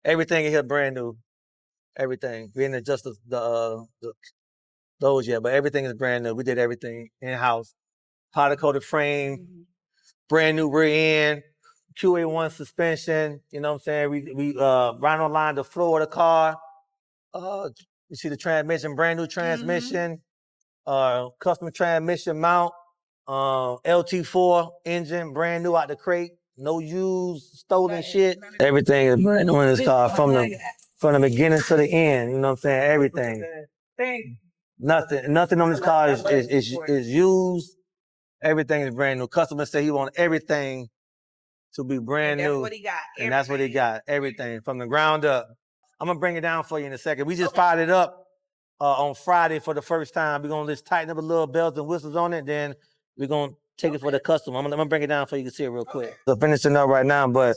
S2: Everything in here brand new. Everything. We didn't adjust those yet, but everything is brand new. We did everything in-house. Powder coated frame, brand new rear end, QA1 suspension. You know what I'm saying? We right on line the floor of the car. You see the transmission, brand new transmission, custom transmission mount, LT4 engine, brand new out the crate, no used, stolen shit. Everything is brand new in this car from the beginning to the end. You know what I'm saying? Everything. Nothing on this car is used. Everything is brand new. Customer said he want everything to be brand new.
S1: That's what he got.
S2: And that's what he got. Everything from the ground up. I'm gonna bring it down for you in a second. We just fired it up on Friday for the first time. We're gonna just tighten up a little bells and whistles on it. Then we're gonna take it for the customer. I'm gonna bring it down so you can see it real quick. So finishing up right now, but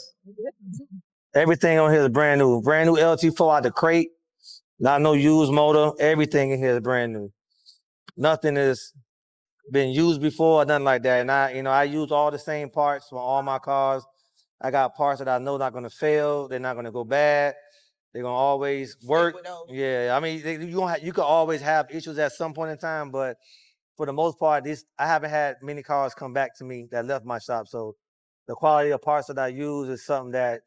S2: everything on here is brand new. Brand new LT4 out the crate. Not no used motor. Everything in here is brand new. Nothing is been used before or nothing like that. And I use all the same parts for all my cars. I got parts that I know not gonna fail. They're not gonna go bad. They're gonna always work. Yeah, I mean, you could always have issues at some point in time, but for the most part, I haven't had many cars come back to me that left my shop. So the quality of parts that I use is something that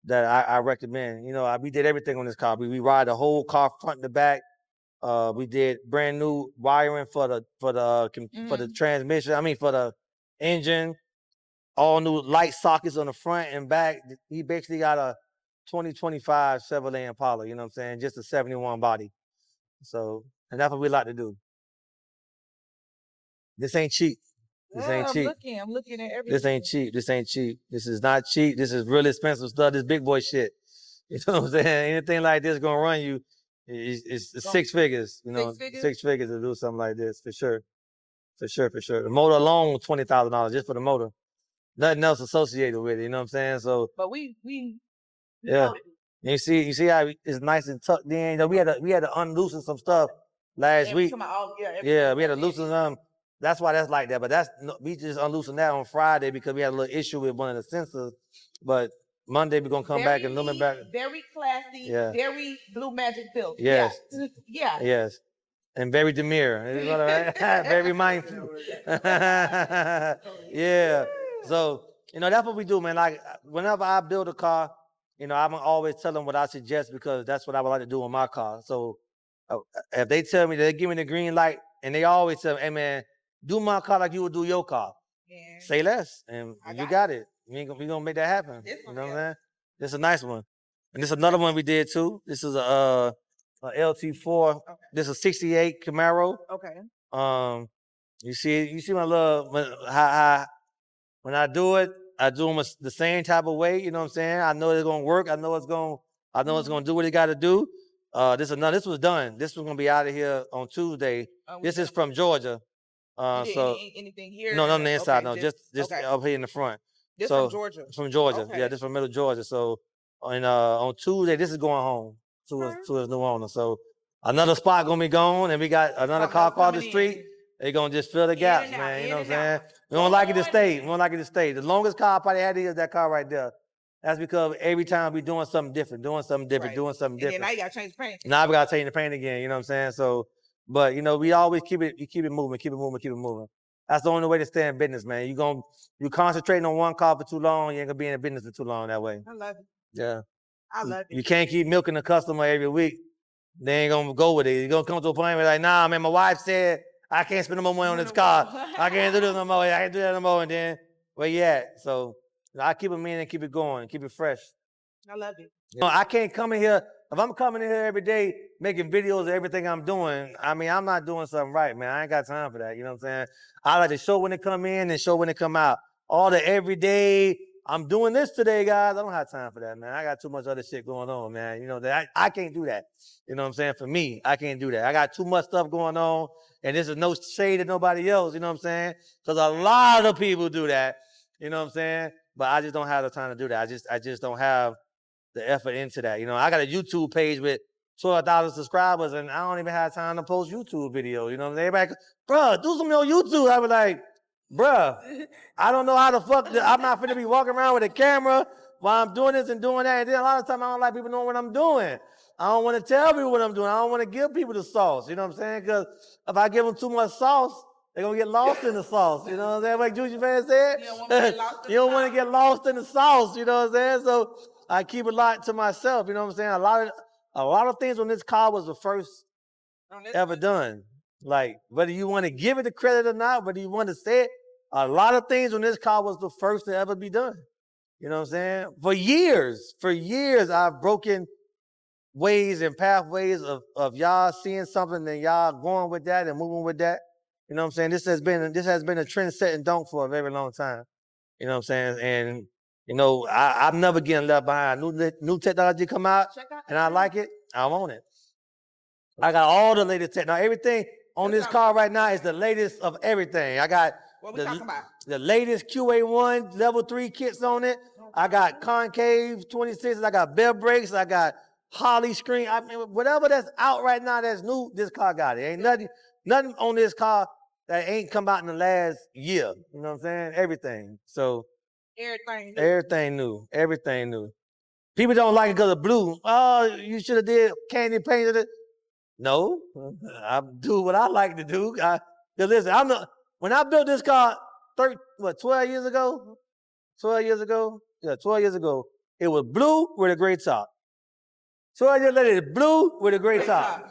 S2: that I recommend. We did everything on this car. We ride the whole car front to back. We did brand new wiring for the transmission. I mean, for the engine. All new light sockets on the front and back. He basically got a 2025 Chevrolet Impala. You know what I'm saying? Just a 71 body. So, and that's what we like to do. This ain't cheap. This ain't cheap.
S1: I'm looking at everything.
S2: This ain't cheap. This ain't cheap. This is not cheap. This is really expensive stuff. This big boy shit. You know what I'm saying? Anything like this gonna run you. It's 6 figures. 6 figures to do something like this for sure. For sure. The motor alone, $20,000 just for the motor. Nothing else associated with it. You know what I'm saying? So,
S1: but we
S2: yeah. And you see how it's nice and tucked in. We had to unloosen some stuff last week. Yeah, we had to loosen them. That's why that's like that. But we just unloosened that on Friday because we had a little issue with one of the sensors. But Monday we're gonna come back and loom it back.
S1: Very classy. Yeah. Very Blue Magic built.
S2: Yes.
S1: Yeah.
S2: Yes. And very demure. Very mindful. Yeah. So, that's what we do, man. Like, whenever I build a car, I'm always tell them what I suggest because that's what I would like to do on my car. So, if they tell me, they give me the green light, and they always tell me, hey, man, do my car like you would do your car. Yeah. Say less, and you got it. We gonna make that happen. You know what I'm saying? This is a nice one. And this is another one we did, too. This is a LT4. Okay. This is a 68 Camaro.
S1: Okay.
S2: You see my little how when I do it, I do them the same type of way. You know what I'm saying? I know it's gonna work. I know it's gonna do what it got to do. This was done. This was gonna be out of here on Tuesday. This is from Georgia. So
S1: anything here?
S2: no, not on the inside.
S1: Okay,
S2: No, just
S1: okay.
S2: up here in the front.
S1: This
S2: So
S1: from Georgia.
S2: from Georgia,
S1: Okay.
S2: yeah, this from middle Georgia. So on Tuesday, this is going home to his new owner. So another spot gonna be gone, and we got another car across the street. They gonna just fill the gaps, man. You know what I'm saying? We don't like it to stay. We don't like it to stay. The longest car I probably had is that car right there. That's because every time we doing something different, doing something different.
S1: And then now you gotta change the paint.
S2: Now we gotta change the paint again. You know what I'm saying? So, but you know, we always keep it moving, keep it moving. That's the only way to stay in business, man. You concentrating on one car for too long, you ain't gonna be in business for too long that way.
S1: I love it.
S2: Yeah.
S1: I love it.
S2: You can't keep milking the customer every week. They ain't gonna go with it. You're gonna come to a point where like, nah, man, my wife said I can't spend no more money on this car. I can't do this no more. I can't do that no more. And then where you at? So I keep it mean and keep it going, keep it fresh.
S1: I love it.
S2: You know, I can't come in here. If I'm coming in here every day making videos of everything I'm doing, I mean, I'm not doing something right, man. I ain't got time for that. You know what I'm saying? I like to show when it come in and show when it come out. All the everyday, I'm doing this today, guys. I don't have time for that, man. I got too much other shit going on, man. You know, that I can't do that. You know what I'm saying? For me, I can't do that. I got too much stuff going on, and this is no shade to nobody else, you know what I'm saying? Because a lot of people do that, you know what I'm saying? But I just don't have the time to do that. I just don't have the effort into that. You know, I got a YouTube page with 12,000 subscribers, and I don't even have time to post YouTube videos. You know, everybody, bro, do something on YouTube. I was like, bro, I don't know how the fuck. I'm not finna be walking around with a camera while I'm doing this and doing that. And then a lot of times I don't like people knowing what I'm doing. I don't want to tell people what I'm doing. I don't want to give people the sauce. You know what I'm saying? Because if I give them too much sauce, they're going to get lost in the sauce. You know what I'm saying? Like Juicy Fan said, you don't want to get lost in the sauce. You know what I'm saying? So I keep a lot to myself. You know what I'm saying? A lot of things on this car was the first ever done. Like, whether you want to give it the credit or not, whether you want to say it, a lot of things on this car was the first to ever be done. You know what I'm saying? For years, I've broken ways and pathways of y'all seeing something and y'all going with that and moving with that. You know what I'm saying? This has been a trend setting don't for a very long time. You know what I'm saying? And you know, I'm never getting left behind. New technology come out and I like it, I want it. I got all the latest tech. Now everything on this car right now is the latest of everything. I got the latest QA1 level 3 kits on it. I got concave 26s. I got bell brakes. I got Holly screen. I mean, whatever that's out right now that's new, this car got it. Ain't nothing on this car that ain't come out in the last year. You know what I'm saying? Everything. So everything new. People don't like it because of blue. Oh, you should have did candy painted it. No, I do what I like to do. Listen, when I built this car 12 years ago? 12 years ago? Yeah, 12 years ago. It was blue with a gray top. 12 years later, it's blue with a gray top.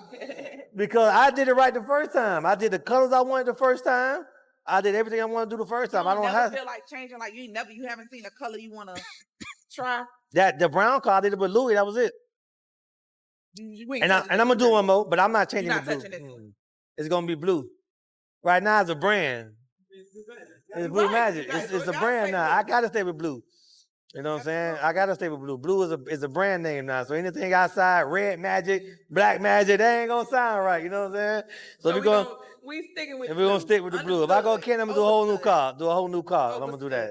S2: Because I did it right the first time. I did the colors I wanted the first time. I did everything I wanted to do the first time. I don't have
S1: feel like changing, like you haven't seen a color you want to try.
S2: The brown car I did it with Louis. That was it. And I'm gonna do one more, but I'm not changing the blue. It's gonna be blue. Right now, it's a brand. It's Blue Magic. It's a brand now. I gotta stay with blue. You know what I'm saying? I gotta stay with blue. Blue is a brand name now. So anything outside, red magic, black magic, that ain't gonna sound right. You know what I'm saying? So we're gonna stick with the blue. If I go Ken, I'm gonna do a whole new car. I'm gonna do that.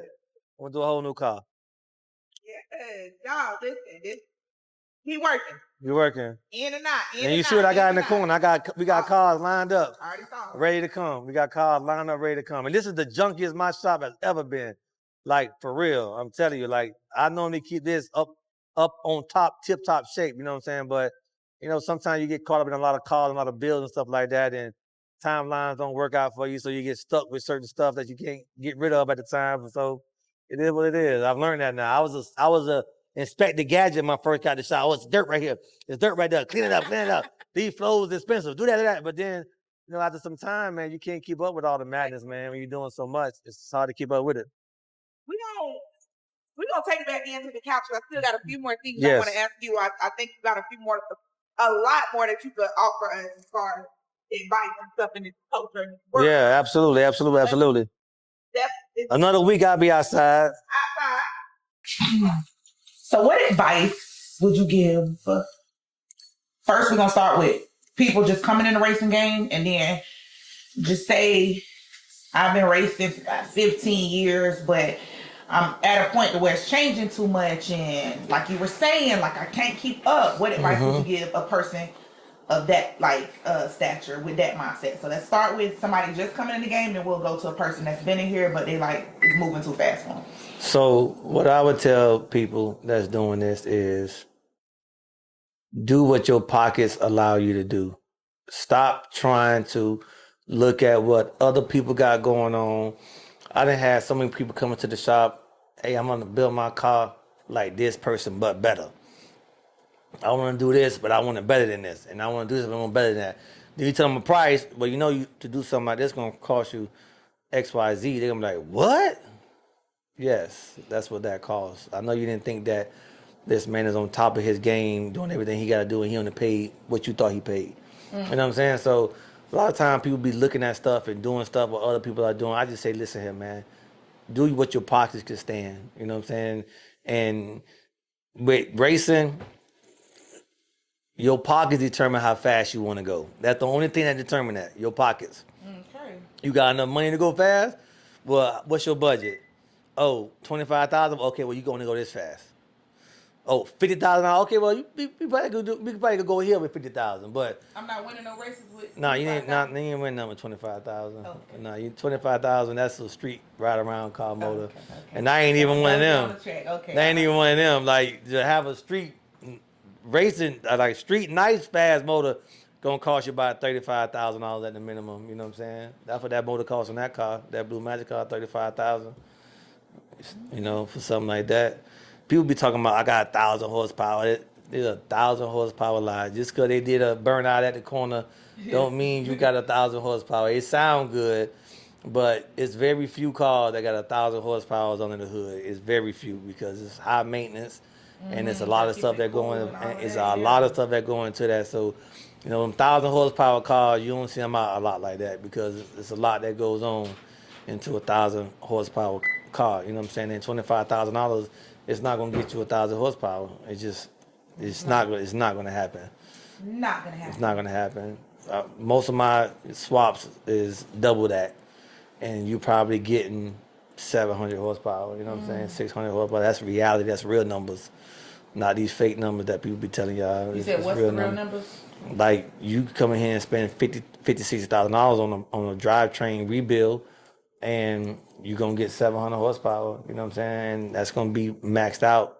S2: I'm gonna do a whole new car.
S1: Yeah, y'all, listen, he working.
S2: You working?
S1: In and out.
S2: And you see what I got in the corner? We got cars lined up, ready to come. We got cars lined up, ready to come. And this is the junkiest my shop has ever been. Like, for real, I'm telling you. Like, I normally keep this up on top, tip-top shape. You know what I'm saying? But you know, sometimes you get caught up in a lot of cars, a lot of bills and stuff like that, and timelines don't work out for you, so you get stuck with certain stuff that you can't get rid of at the time. So it is what it is. I've learned that now. I was a Inspector Gadget my first got the shop. Oh, it's dirt right here. It's dirt right there. Clean it up. These flows expensive. Do that. But then, you know, after some time, man, you can't keep up with all the madness, man. When you're doing so much, it's hard to keep up with it.
S1: We're gonna take it back into the couch. I still got a few more things I want to ask you. I think you got a lot more that you could offer us as far as advice and stuff in this culture and this
S2: Yeah,
S1: world.
S2: absolutely, absolutely, absolutely.
S1: It's
S2: Another week I'll be outside.
S1: outside. So, what advice would you give? First, we're gonna start with people just coming in the racing game, and then just say I've been racing for about 15 years, but I'm at a point where it's changing too much, and like you were saying, like I can't keep up. What advice would you give a person of that stature with that mindset? So let's start with somebody just coming in the game, then we'll go to a person that's been in here, but they like it's moving too fast for them.
S2: So what I would tell people that's doing this is do what your pockets allow you to do. Stop trying to look at what other people got going on. I done had so many people coming to the shop. Hey, I'm gonna build my car like this person, but better. I want to do this, but I want it better than this, and I want to do this, but I want it better than that. Then you tell them a price, but you know to do something like this gonna cost you X, Y, Z. They're gonna be like, what? Yes, that's what that costs. I know you didn't think that this man is on top of his game, doing everything he got to do, and he only paid what you thought he paid. You know what I'm saying? So a lot of times people be looking at stuff and doing stuff what other people are doing. I just say, listen here, man, do what your pockets can stand. You know what I'm saying? And with racing, your pockets determine how fast you want to go. That's the only thing that determine that. Your pockets.
S1: Okay.
S2: You got enough money to go fast? Well, what's your budget? Oh, 25,000. Okay, well you gonna go this fast. Oh, 50,000. Okay, well you probably could go here with 50,000, but
S1: I'm not winning no races with.
S2: no, you ain't win number 25,000.
S1: Okay.
S2: No, you 25,000. That's a street ride around car motor,
S1: Okay.
S2: and I ain't even one of them.
S1: Okay.
S2: They ain't even one of them. Like to have a street racing, like street nice fast motor, gonna cost you about $35,000 at the minimum. You know what I'm saying? That's what that motor costs on that car, that Blue Magic car, 35,000. You know, for something like that. People be talking about I got 1,000 horsepower. There's 1,000 horsepower lie. Just because they did a burnout at the corner, don't mean you got 1,000 horsepower. It sound good, but it's very few cars that got 1,000 horsepower under the hood. It's very few because it's high maintenance, and it's a lot of stuff that go in. It's a lot of stuff that go into that. So, you know, them 1,000 horsepower cars, you don't see them out a lot like that because it's a lot that goes on into 1,000 horsepower car. You know what I'm saying? And $25,000, it's not gonna get you 1,000 horsepower. It's not gonna happen.
S1: Not gonna happen.
S2: It's not gonna happen. Most of my swaps is double that, and you probably getting 700 horsepower. You know what I'm saying? 600 horsepower. That's reality. That's real numbers, not these fake numbers that people be telling y'all.
S1: You said what's the real numbers?
S2: Like you come in here and spend $60,000 on a drivetrain rebuild, and you're gonna get 700 horsepower. You know what I'm saying? That's gonna be maxed out.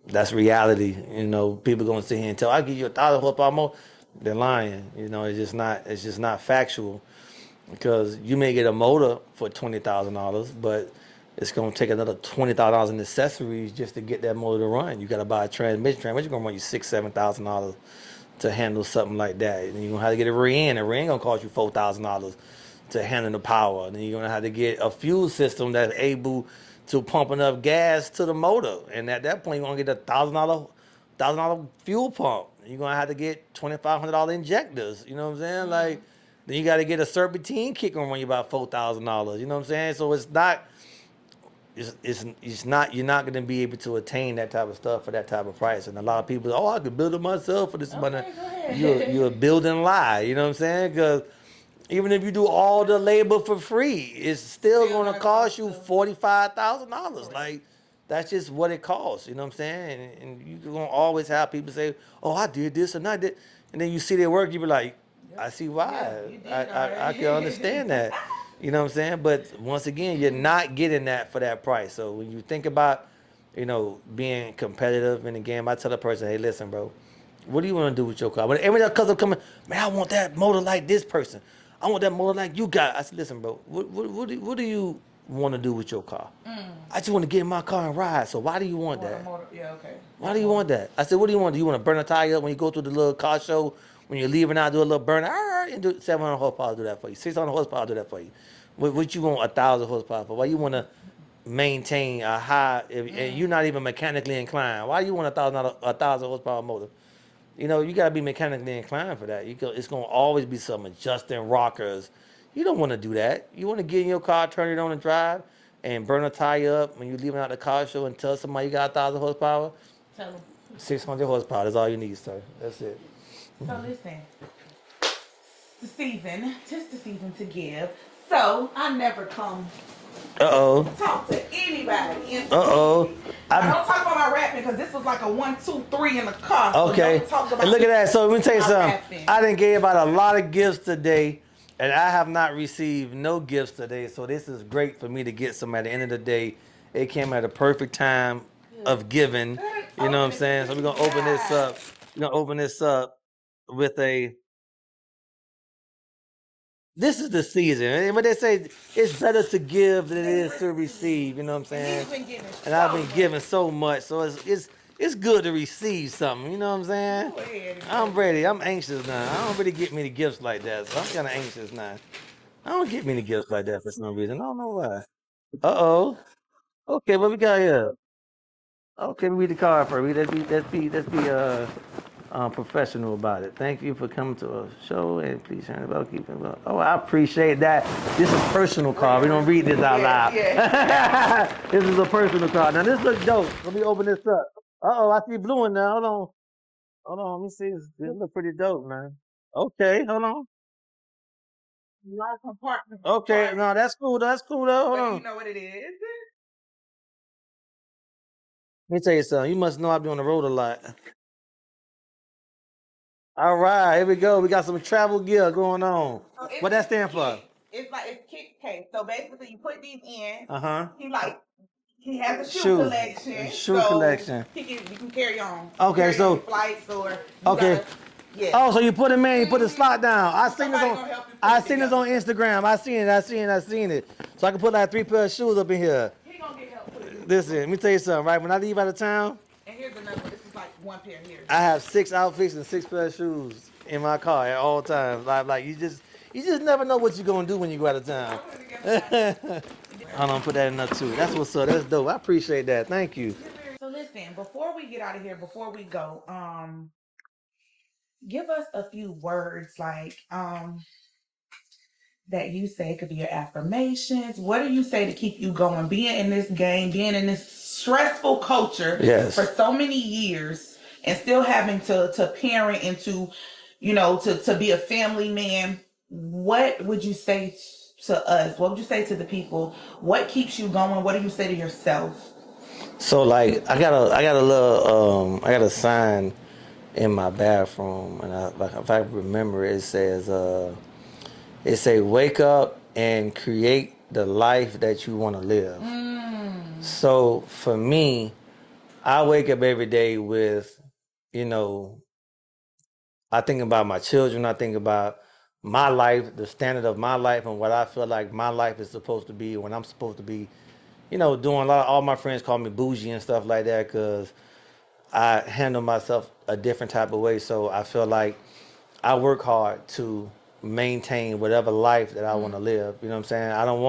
S2: That's reality. You know, people gonna sit here and tell I give you 1,000 horsepower more. They're lying. You know, it's just not factual. Because you may get a motor for $20,000, but it's gonna take another $20,000 in accessories just to get that motor to run. You gotta buy a transmission. Transmission gonna run you $6,000-7,000 to handle something like that. And you're gonna have to get a rear end. A rear end gonna cost you $4,000 to handle the power. And then you're gonna have to get a fuel system that's able to pump enough gas to the motor. And at that point, you're gonna get $1,000 fuel pump. You're gonna have to get $2,500 injectors. You know what I'm saying? Like, then you got to get a serpentine kit gonna run you about $4,000. You know what I'm saying? So it's not. It's not. You're not gonna be able to attain that type of stuff for that type of price. And a lot of people, oh, I could build it myself for this money. You're a building lie. You know what I'm saying? Because even if you do all the labor for free, it's still gonna cost you $45,000. Like that's just what it costs. You know what I'm saying? And you're gonna always have people say, oh, I did this and I did, and then you see their work, you be like, I see why. I can understand that. You know what I'm saying? But once again, you're not getting that for that price. So when you think about, you know, being competitive in the game, I tell a person, hey, listen, bro, what do you want to do with your car? When every cousin coming, man, I want that motor like this person. I want that motor like you got. I said, listen, bro, what do you want to do with your car? I just want to get in my car and ride. So why do you want that?
S1: Yeah, okay.
S2: Why do you want that? I said, what do you want? Do you want to burn a tire up when you go through the little car show? When you're leaving out, do a little burn, and do 700 horsepower, do that for you. 600 horsepower, do that for you. What you want 1,000 horsepower for? Why you want to maintain a high, and you're not even mechanically inclined? Why you want a thousand horsepower motor? you know, you gotta be mechanically inclined for that. It's gonna always be some adjusting rockers. You don't want to do that. You want to get in your car, turn it on and drive, and burn a tire up when you're leaving out the car show and tell somebody you got 1,000 horsepower.
S1: Tell them.
S2: 600 horsepower. That's all you need, sir. That's it.
S1: So listen, tis the season to give. So I never come talk to anybody. I don't talk about my rapping because this was like a 1, 2, 3 in the car. So
S2: Okay.
S1: don't talk about
S2: And look at that. So let me tell you
S1: my
S2: something.
S1: rapping.
S2: I done gave out a lot of gifts today, and I have not received no gifts today. So this is great for me to get some at the end of the day. It came at a perfect time of giving. You know what I'm saying? So we're gonna open this up. We're gonna open this up with a. This is the season. And when they say it's better to give than it is to receive, you know what I'm saying? And I've been giving so much, so it's good to receive something, you know what I'm saying? I'm ready. I'm anxious now. I don't really get many gifts like that, so I'm kind of anxious now. I don't get many gifts like that for some reason. I don't know why. Uh-oh. Okay, what we got here? Okay, read the card first. Let's be professional about it. Thank you for coming to a show, and please share about keeping it up. Oh, I appreciate that. This is personal card. We don't read this out loud. This is a personal card. Now this looks dope. Let me open this up. Uh-oh, I see blue in there. Hold on. Hold on. Let me see. This looks pretty dope, man. Okay, hold on. Okay, no, that's cool. That's cool though. Hold on.
S1: You know what it is.
S2: Let me tell you something. You must know I be on the road a lot. All right, here we go. We got some travel gear going on.
S1: So
S2: What that stand for?
S1: It's kick case. So basically, you put these in.
S2: Uh-huh.
S1: He has a shoe collection.
S2: Shoe collection.
S1: You can carry on.
S2: Okay,
S1: carry
S2: so
S1: on flights or
S2: okay.
S1: Yeah.
S2: Oh, so you put them in, you put the slot down.
S1: Somebody gonna help you put it
S2: This
S1: together.
S2: on Instagram. I seen it. So I can put like 3 pair of shoes up in here.
S1: He gonna get help put it.
S2: Listen, let me tell you something, right? When I leave out of town,
S1: And here's another one. This is like one pair here.
S2: I have 6 outfits and 6 pair of shoes in my car at all times. Like you just never know what you're gonna do when you go out of town. Hold on, put that in there too. That's what's up. That's dope. I appreciate that. Thank you.
S1: So listen, before we get out of here, before we go, give us a few words like that you say. It could be your affirmations. What do you say to keep you going? Being in this game, being in this stressful culture for so many years, and still having to parent and to be a family man. What would you say to us? What would you say to the people? What keeps you going? What do you say to yourself?
S2: So like I got a sign in my bathroom, and if I remember, it says wake up and create the life that you want to live. So for me, I wake up every day with, I think about my children, I think about my life, the standard of my life, and what I feel like my life is supposed to be when I'm supposed to be, doing a lot. All my friends call me bougie and stuff like that because I handle myself a different type of way. So I feel like I work hard to maintain whatever life that I want to live. You know what I'm saying? I don't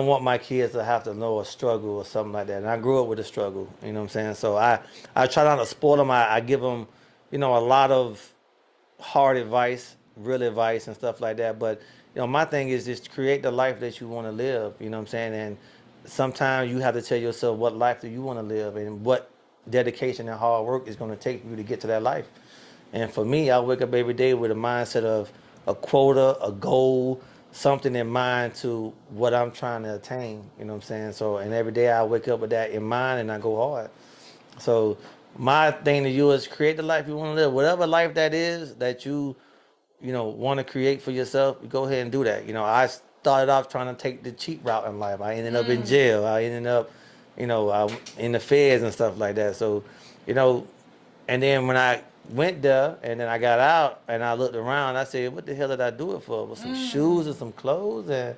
S2: want my kids to have to know a struggle or something like that. And I grew up with a struggle. You know what I'm saying? So I try not to spoil them. I give them, a lot of hard advice, real advice and stuff like that. But, my thing is just create the life that you want to live. You know what I'm saying? And sometimes you have to tell yourself what life do you want to live and what dedication and hard work is going to take you to get to that life. And for me, I wake up every day with a mindset of a quota, a goal, something in mind to what I'm trying to attain. You know what I'm saying? So, and every day I wake up with that in mind and I go hard. So my thing to you is create the life you want to live. Whatever life that is that you want to create for yourself, you go ahead and do that. I started off trying to take the cheap route in life. I ended up in jail. I ended up, in the feds and stuff like that. So, and then when I went there and then I got out and I looked around, I said, what the hell did I do it for? With some shoes and some clothes and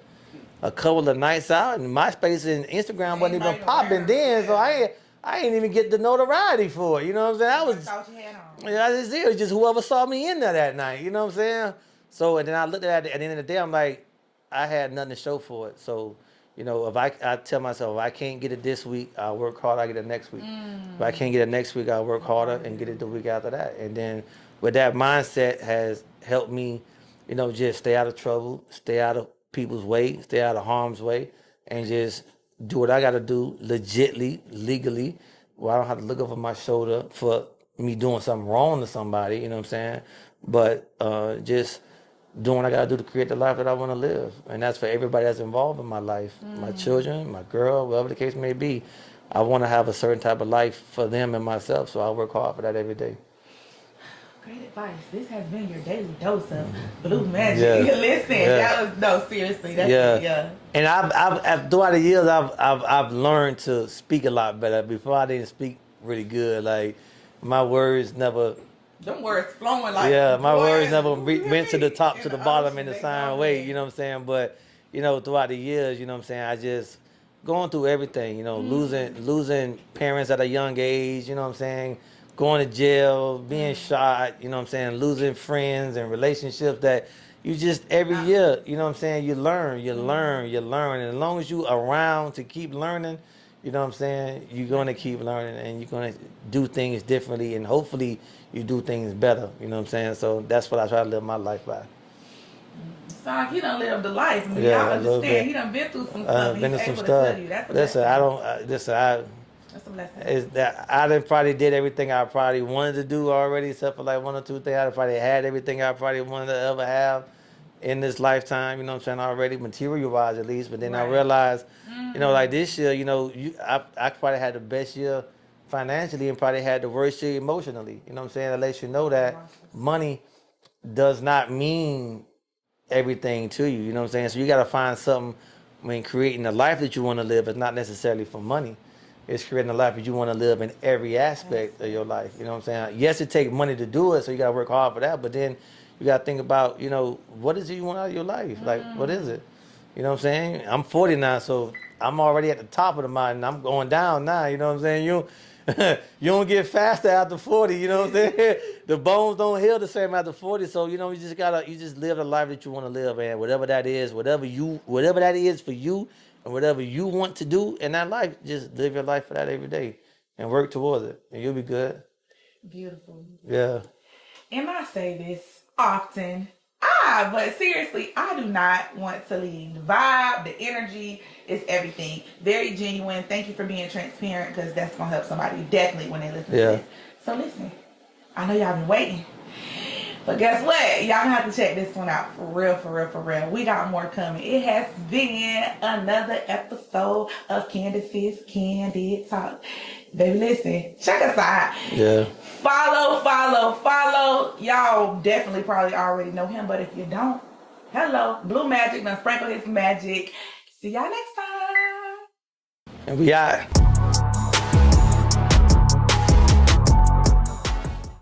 S2: a couple of nights out, and MySpace and Instagram wasn't even popping then, so I ain't even get the notoriety for it. You know what I'm saying? It was just whoever saw me in there that night. You know what I'm saying? So and then I looked at it at the end of the day, I'm like, I had nothing to show for it. So, if I tell myself if I can't get it this week, I'll work hard. I get it next week. If I can't get it next week, I'll work harder and get it the week after that. And then with that mindset has helped me, just stay out of trouble, stay out of people's way, stay out of harm's way, and just do what I got to do legitly, legally, where I don't have to look over my shoulder for me doing something wrong to somebody. You know what I'm saying? But just doing what I gotta do to create the life that I want to live, and that's for everybody that's involved in my life, my children, my girl, whatever the case may be. I want to have a certain type of life for them and myself, so I work hard for that every day.
S1: Great advice. This has been your daily dose of blue magic.
S2: Yeah.
S1: Listen,
S2: Yeah.
S1: that was no seriously. That's
S2: Yeah.
S1: yeah.
S2: And I've throughout the years, I've learned to speak a lot better. Before I didn't speak really good. Like my words never.
S1: Them words flowing like
S2: My words never
S1: went
S2: went to the top to the bottom in the
S1: same
S2: same way. You know what I'm saying? But throughout the years, you know what I'm saying, I just going through everything. Losing parents at a young age. You know what I'm saying? Going to jail, being shot. You know what I'm saying? Losing friends and relationships that you just every year. You know what I'm saying? You learn, and as long as you around to keep learning. You know what I'm saying? You're going to keep learning and you're going to do things differently and hopefully you do things better. You know what I'm saying? So that's what I try to live my life by.
S1: Sound like he done lived the life. I mean,
S2: Yeah,
S1: y'all
S2: a little bit.
S1: understand. He done been through some stuff.
S2: Been
S1: He's
S2: to some
S1: able to
S2: stuff.
S1: tell you. That's a
S2: Listen,
S1: blessing.
S2: That's
S1: That's a blessing.
S2: is that I done probably did everything I probably wanted to do already, except for like one or two things. I probably had everything I probably wanted to ever have in this lifetime, you know what I'm saying, already, material wise at least. But then I
S1: Right.
S2: realized, like this year, I probably had the best year financially and probably had the worst year emotionally. You know what I'm saying? That lets you know that money does not mean everything to you. You know what I'm saying? So you got to find something when creating the life that you want to live. It's not necessarily for money. It's creating a life that you want to live in every aspect of your life. You know what I'm saying? Yes, it takes money to do it, so you got to work hard for that. But then you got to think about, what is it you want out of your life? Like, what is it? You know what I'm saying? I'm 40 now, so I'm already at the top of the mountain. I'm going down now. You know what I'm saying? You don't get faster after 40. You know what I'm saying? The bones don't heal the same after 40. So you just live the life that you want to live, man. Whatever that is, whatever that is for you, and whatever you want to do in that life, just live your life for that every day and work towards it, and you'll be good.
S1: Beautiful.
S2: Yeah.
S1: And I say this often. But seriously, I do not want to leave. The vibe, the energy is everything. Very genuine. Thank you for being transparent because that's going to help somebody definitely when they listen to this. So listen, I know y'all been waiting. But guess what? Y'all gonna have to check this one out for real, for real, for real. We got more coming. It has been another episode of Candis's Candid Talk. Baby, listen, check us out.
S2: Yeah.
S1: Follow. Y'all definitely probably already know him, but if you don't, hello. Blue Magic, now sprinkle his magic. See y'all next time.
S2: And we out.